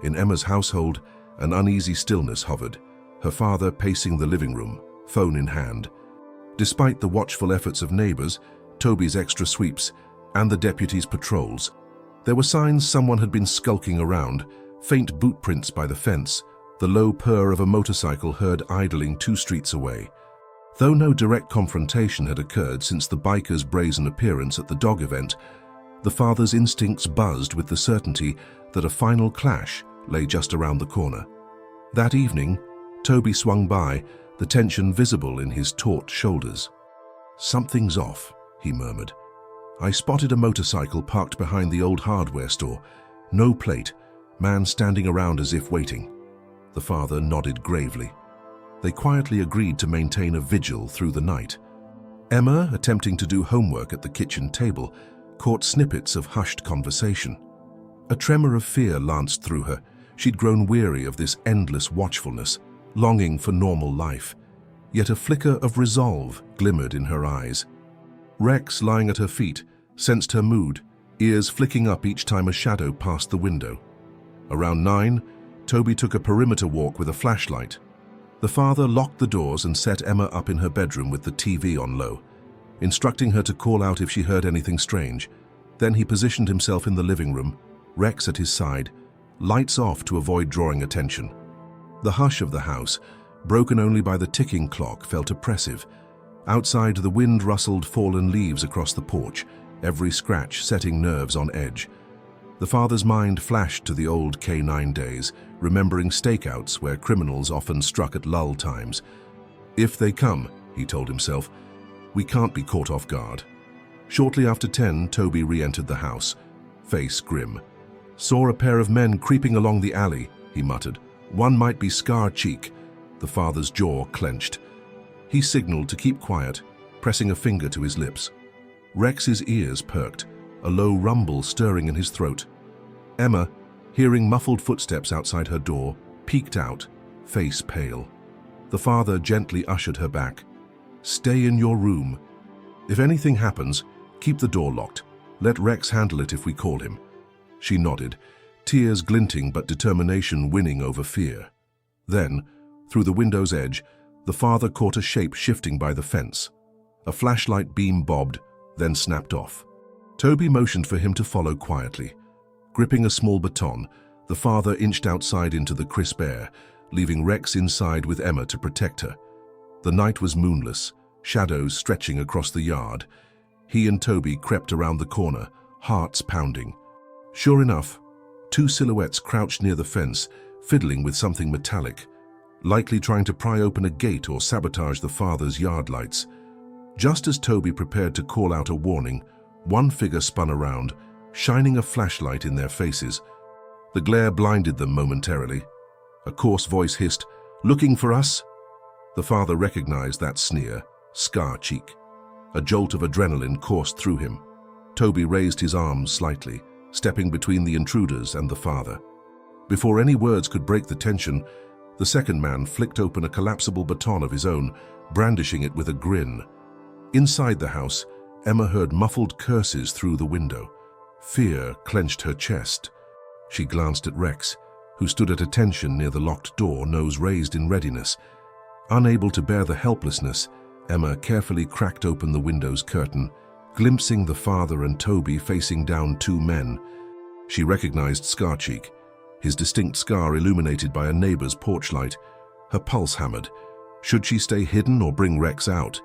In Emma's household, an uneasy stillness hovered, her father pacing the living room, phone in hand. Despite the watchful efforts of neighbors, Toby's extra sweeps, and the deputy's patrols, there were signs someone had been skulking around, faint boot prints by the fence, the low purr of a motorcycle heard idling 2 streets away. Though no direct confrontation had occurred since the biker's brazen appearance at the dog event, the father's instincts buzzed with the certainty that a final clash lay just around the corner. That evening, Toby swung by, the tension visible in his taut shoulders. "Something's off," he murmured. "I spotted a motorcycle parked behind the old hardware store. No plate, man standing around as if waiting." The father nodded gravely. They quietly agreed to maintain a vigil through the night. Emma, attempting to do homework at the kitchen table, caught snippets of hushed conversation. A tremor of fear lanced through her. She'd grown weary of this endless watchfulness, longing for normal life. Yet a flicker of resolve glimmered in her eyes. Rex, lying at her feet, sensed her mood, ears flicking up each time a shadow passed the window. Around 9, Toby took a perimeter walk with a flashlight. The father locked the doors and set Emma up in her bedroom with the TV on low, instructing her to call out if she heard anything strange. Then he positioned himself in the living room, Rex at his side, lights off to avoid drawing attention. The hush of the house, broken only by the ticking clock, felt oppressive. Outside, the wind rustled fallen leaves across the porch, every scratch setting nerves on edge. The father's mind flashed to the old K9 days, remembering stakeouts where criminals often struck at lull times. "If they come," he told himself, "we can't be caught off guard." Shortly after 10, Toby re-entered the house, face grim. "Saw a pair of men creeping along the alley," he muttered. "One might be Scarcheek." The father's jaw clenched. He signaled to keep quiet, pressing a finger to his lips. Rex's ears perked, a low rumble stirring in his throat. Emma, hearing muffled footsteps outside her door, peeked out, face pale. The father gently ushered her back. "Stay in your room. If anything happens, keep the door locked. Let Rex handle it if we call him." She nodded, tears glinting but determination winning over fear. Then, through the window's edge, the father caught a shape shifting by the fence. A flashlight beam bobbed, then snapped off. Toby motioned for him to follow quietly. Gripping a small baton, the father inched outside into the crisp air, leaving Rex inside with Emma to protect her. The night was moonless, shadows stretching across the yard. He and Toby crept around the corner, hearts pounding. Sure enough, 2 silhouettes crouched near the fence, fiddling with something metallic, likely trying to pry open a gate or sabotage the father's yard lights. Just as Toby prepared to call out a warning, one figure spun around, shining a flashlight in their faces. The glare blinded them momentarily. A coarse voice hissed, "Looking for us?" The father recognized that sneer, Scarcheek. A jolt of adrenaline coursed through him. Toby raised his arms slightly, stepping between the intruders and the father. Before any words could break the tension, the second man flicked open a collapsible baton of his own, brandishing it with a grin. Inside the house, Emma heard muffled curses through the window. Fear clenched her chest. She glanced at Rex, who stood at attention near the locked door, nose raised in readiness. Unable to bear the helplessness, Emma carefully cracked open the window's curtain, glimpsing the father and Toby facing down 2 men. She recognized Scarcheek, his distinct scar illuminated by a neighbor's porch light. Her pulse hammered. Should she stay hidden or bring Rex out?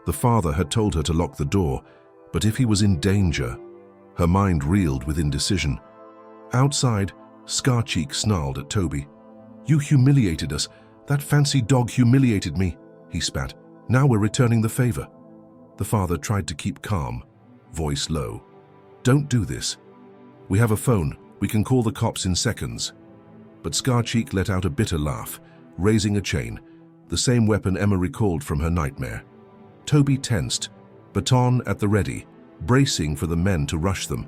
The father had told her to lock the door, but if he was in danger? Her mind reeled with indecision. Outside, Scarcheek snarled at Toby. "You humiliated us. That fancy dog humiliated me," he spat. "Now we're returning the favor." The father tried to keep calm, voice low. "Don't do this. We have a phone. We can call the cops in seconds." But Scarcheek let out a bitter laugh, raising a chain, the same weapon Emma recalled from her nightmare. Toby tensed, baton at the ready, bracing for the men to rush them.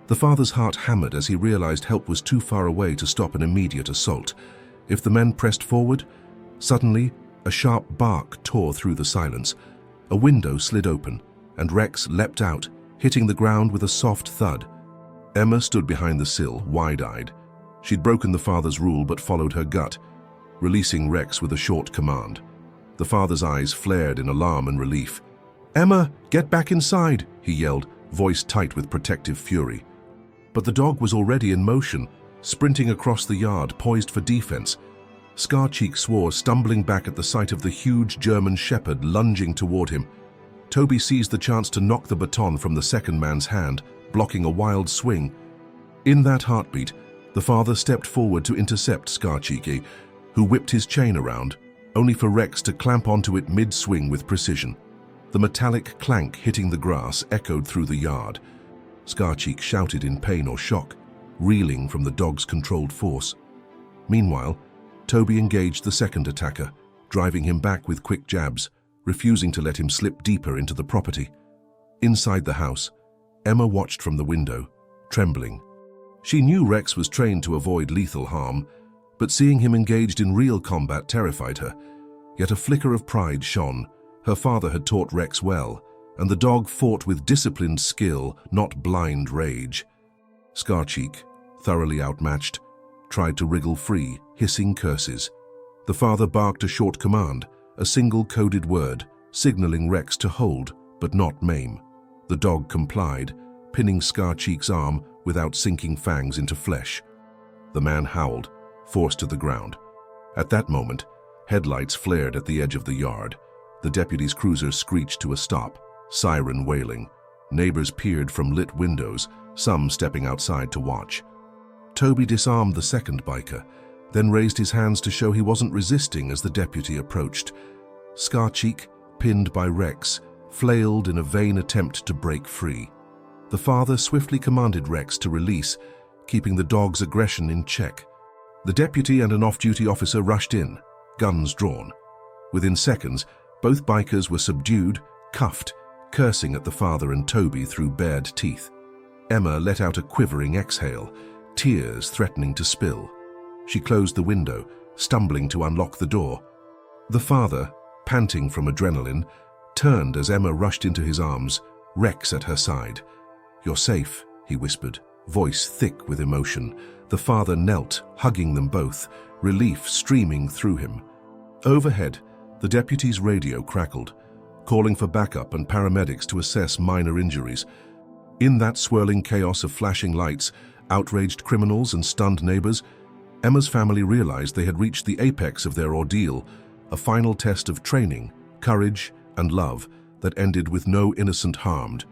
The father's heart hammered as he realized help was too far away to stop an immediate assault. If the men pressed forward, suddenly a sharp bark tore through the silence. A window slid open, and Rex leapt out, hitting the ground with a soft thud. Emma stood behind the sill, wide-eyed. She'd broken the father's rule but followed her gut, releasing Rex with a short command. The father's eyes flared in alarm and relief. "Emma, get back inside," he yelled, voice tight with protective fury. But the dog was already in motion, sprinting across the yard, poised for defense. Scarcheek swore, stumbling back at the sight of the huge German shepherd lunging toward him. Toby seized the chance to knock the baton from the second man's hand, blocking a wild swing. In that heartbeat, the father stepped forward to intercept Scarcheek, who whipped his chain around, only for Rex to clamp onto it mid-swing with precision. The metallic clank hitting the grass echoed through the yard. Scarcheek shouted in pain or shock, reeling from the dog's controlled force. Meanwhile, Toby engaged the second attacker, driving him back with quick jabs, refusing to let him slip deeper into the property. Inside the house, Emma watched from the window, trembling. She knew Rex was trained to avoid lethal harm, but seeing him engaged in real combat terrified her. Yet a flicker of pride shone. Her father had taught Rex well, and the dog fought with disciplined skill, not blind rage. Scarcheek, thoroughly outmatched, tried to wriggle free, hissing curses. The father barked a short command, a single coded word, signaling Rex to hold, but not maim. The dog complied, pinning Scarcheek's arm without sinking fangs into flesh. The man howled, forced to the ground. At that moment, headlights flared at the edge of the yard. The deputy's cruiser screeched to a stop, siren wailing. Neighbors peered from lit windows, some stepping outside to watch. Toby disarmed the second biker, then raised his hands to show he wasn't resisting as the deputy approached. Scarcheek, pinned by Rex, flailed in a vain attempt to break free. The father swiftly commanded Rex to release, keeping the dog's aggression in check. The deputy and an off-duty officer rushed in, guns drawn. Within seconds, both bikers were subdued, cuffed, cursing at the father and Toby through bared teeth. Emma let out a quivering exhale, tears threatening to spill. She closed the window, stumbling to unlock the door. The father, panting from adrenaline, turned as Emma rushed into his arms, Rex at her side. "You're safe," he whispered, voice thick with emotion. The father knelt, hugging them both, relief streaming through him. Overhead, the deputy's radio crackled, calling for backup and paramedics to assess minor injuries. In that swirling chaos of flashing lights, outraged criminals and stunned neighbors, Emma's family realized they had reached the apex of their ordeal, a final test of training, courage, and love that ended with no innocent harmed.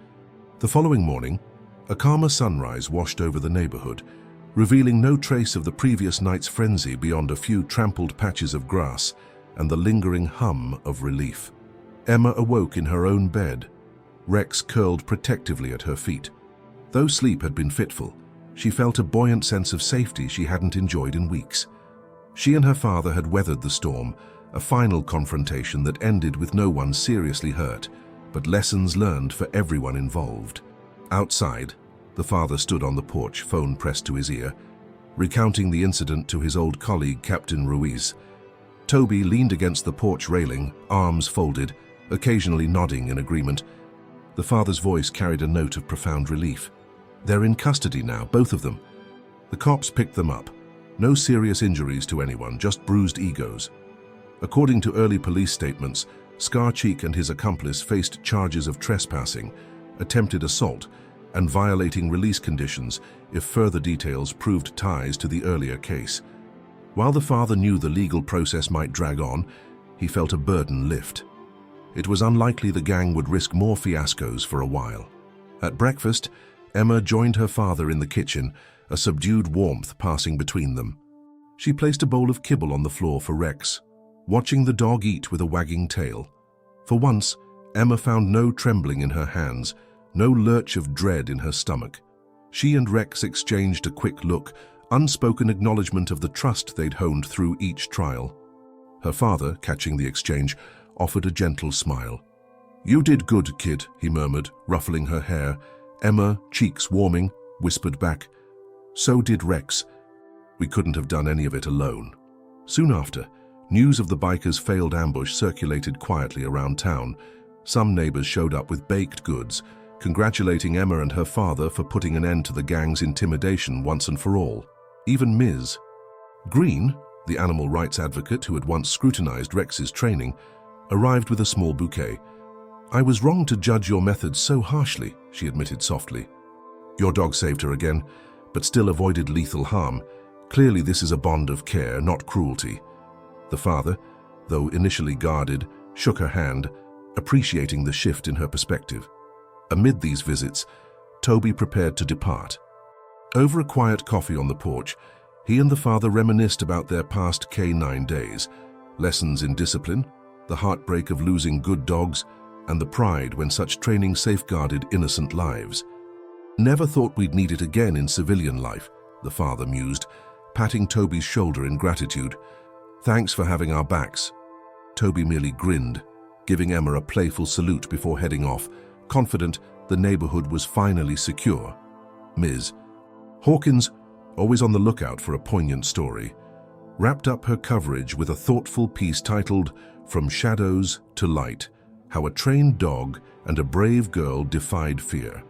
The following morning, a calmer sunrise washed over the neighborhood, revealing no trace of the previous night's frenzy beyond a few trampled patches of grass and the lingering hum of relief. Emma awoke in her own bed, Rex curled protectively at her feet. Though sleep had been fitful, she felt a buoyant sense of safety she hadn't enjoyed in weeks. She and her father had weathered the storm, a final confrontation that ended with no one seriously hurt, but lessons learned for everyone involved. Outside, the father stood on the porch, phone pressed to his ear, recounting the incident to his old colleague, Captain Ruiz. Toby leaned against the porch railing, arms folded, occasionally nodding in agreement. The father's voice carried a note of profound relief. "They're in custody now, both of them." The cops picked them up. No serious injuries to anyone, just bruised egos. According to early police statements, Scarcheek and his accomplice faced charges of trespassing, attempted assault, and violating release conditions if further details proved ties to the earlier case. While the father knew the legal process might drag on, he felt a burden lift. It was unlikely the gang would risk more fiascos for a while. At breakfast, Emma joined her father in the kitchen, a subdued warmth passing between them. She placed a bowl of kibble on the floor for Rex, watching the dog eat with a wagging tail. For once, Emma found no trembling in her hands, no lurch of dread in her stomach. She and Rex exchanged a quick look, unspoken acknowledgement of the trust they'd honed through each trial. Her father, catching the exchange, offered a gentle smile. "You did good, kid," he murmured, ruffling her hair. Emma, cheeks warming, whispered back, "So did Rex. We couldn't have done any of it alone." Soon after, news of the bikers' failed ambush circulated quietly around town. Some neighbors showed up with baked goods, congratulating Emma and her father for putting an end to the gang's intimidation once and for all. Even Ms. Green, the animal rights advocate who had once scrutinized Rex's training, arrived with a small bouquet. "I was wrong to judge your methods so harshly," she admitted softly. "Your dog saved her again, but still avoided lethal harm. Clearly this is a bond of care, not cruelty." The father, though initially guarded, shook her hand, appreciating the shift in her perspective. Amid these visits, Toby prepared to depart. Over a quiet coffee on the porch, he and the father reminisced about their past K9 days, lessons in discipline, the heartbreak of losing good dogs, and the pride when such training safeguarded innocent lives. "Never thought we'd need it again in civilian life," the father mused, patting Toby's shoulder in gratitude. "Thanks for having our backs." Toby merely grinned, giving Emma a playful salute before heading off, confident the neighborhood was finally secure. Ms. Hawkins, always on the lookout for a poignant story, wrapped up her coverage with a thoughtful piece titled "From Shadows to Light: How a Trained Dog and a Brave Girl Defied Fear."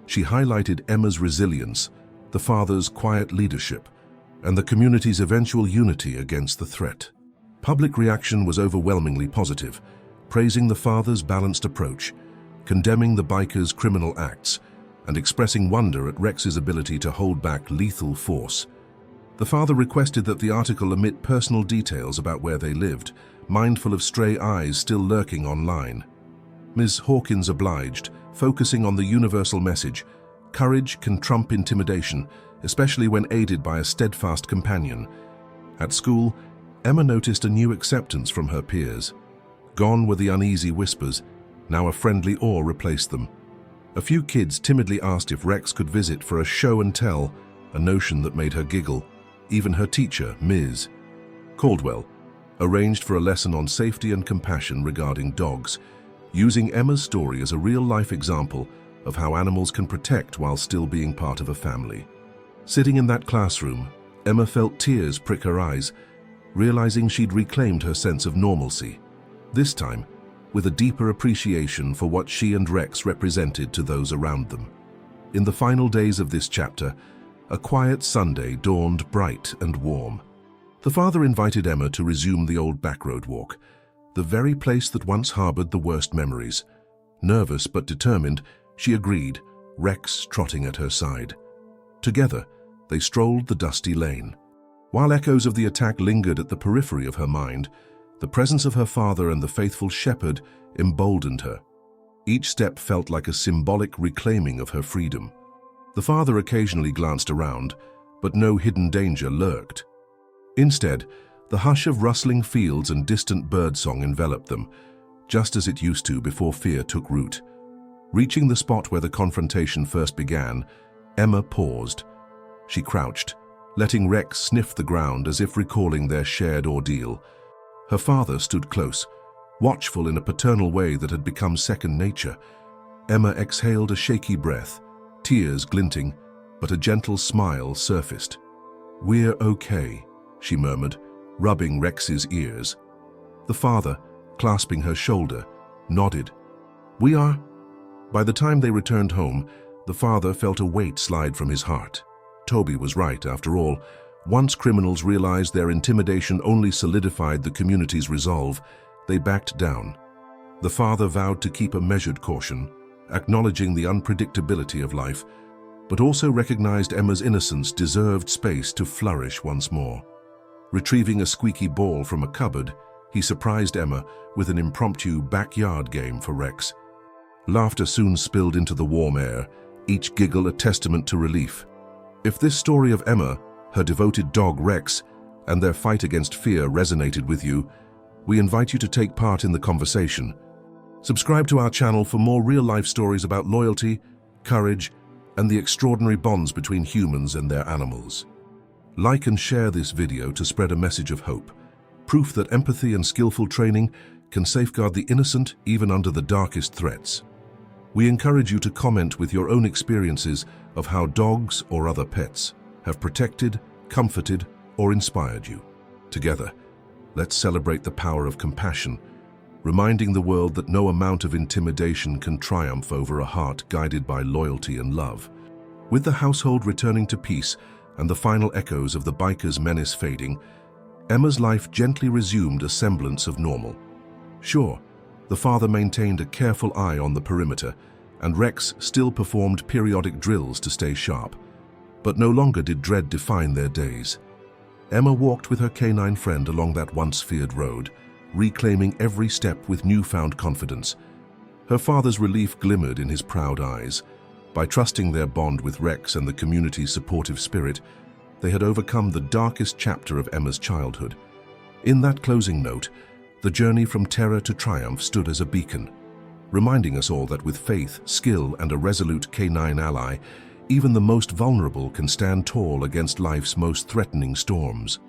She highlighted Emma's resilience, the father's quiet leadership, and the community's eventual unity against the threat. Public reaction was overwhelmingly positive, praising the father's balanced approach, condemning the bikers' criminal acts, and expressing wonder at Rex's ability to hold back lethal force. The father requested that the article omit personal details about where they lived, mindful of stray eyes still lurking online. Ms. Hawkins obliged, focusing on the universal message: courage can trump intimidation, especially when aided by a steadfast companion. At school, Emma noticed a new acceptance from her peers. Gone were the uneasy whispers, now a friendly awe replaced them. A few kids timidly asked if Rex could visit for a show and tell, a notion that made her giggle. Even her teacher, Ms. Caldwell, arranged for a lesson on safety and compassion regarding dogs, using Emma's story as a real-life example of how animals can protect while still being part of a family. Sitting in that classroom, Emma felt tears prick her eyes, realizing she'd reclaimed her sense of normalcy. This time, with a deeper appreciation for what she and Rex represented to those around them. In the final days of this chapter, a quiet Sunday dawned bright and warm. The father invited Emma to resume the old backroad walk, the very place that once harbored the worst memories. Nervous but determined, she agreed, Rex trotting at her side. Together, they strolled the dusty lane. While echoes of the attack lingered at the periphery of her mind, the presence of her father and the faithful shepherd emboldened her. Each step felt like a symbolic reclaiming of her freedom. The father occasionally glanced around, but no hidden danger lurked. Instead, the hush of rustling fields and distant birdsong enveloped them, just as it used to before fear took root. Reaching the spot where the confrontation first began, Emma paused. She crouched, letting Rex sniff the ground as if recalling their shared ordeal. Her father stood close, watchful in a paternal way that had become second nature. Emma exhaled a shaky breath, tears glinting, but a gentle smile surfaced. "We're okay," she murmured, rubbing Rex's ears. The father, clasping her shoulder, nodded. "We are." By the time they returned home, the father felt a weight slide from his heart. Toby was right, after all. Once criminals realized their intimidation only solidified the community's resolve, they backed down. The father vowed to keep a measured caution, acknowledging the unpredictability of life, but also recognized Emma's innocence deserved space to flourish once more. Retrieving a squeaky ball from a cupboard, he surprised Emma with an impromptu backyard game for Rex. Laughter soon spilled into the warm air, each giggle a testament to relief. If this story of Emma, her devoted dog Rex, and their fight against fear resonated with you, we invite you to take part in the conversation. Subscribe to our channel for more real-life stories about loyalty, courage, and the extraordinary bonds between humans and their animals. Like and share this video to spread a message of hope, proof that empathy and skillful training can safeguard the innocent even under the darkest threats. We encourage you to comment with your own experiences of how dogs or other pets have protected, comforted, or inspired you. Together, let's celebrate the power of compassion, reminding the world that no amount of intimidation can triumph over a heart guided by loyalty and love. With the household returning to peace and the final echoes of the biker's menace fading, Emma's life gently resumed a semblance of normal. Sure, the father maintained a careful eye on the perimeter, and Rex still performed periodic drills to stay sharp. But no longer did dread define their days. Emma walked with her canine friend along that once feared road, reclaiming every step with newfound confidence. Her father's relief glimmered in his proud eyes. By trusting their bond with Rex and the community's supportive spirit, they had overcome the darkest chapter of Emma's childhood. In that closing note, the journey from terror to triumph stood as a beacon, reminding us all that with faith, skill, and a resolute canine ally, even the most vulnerable can stand tall against life's most threatening storms.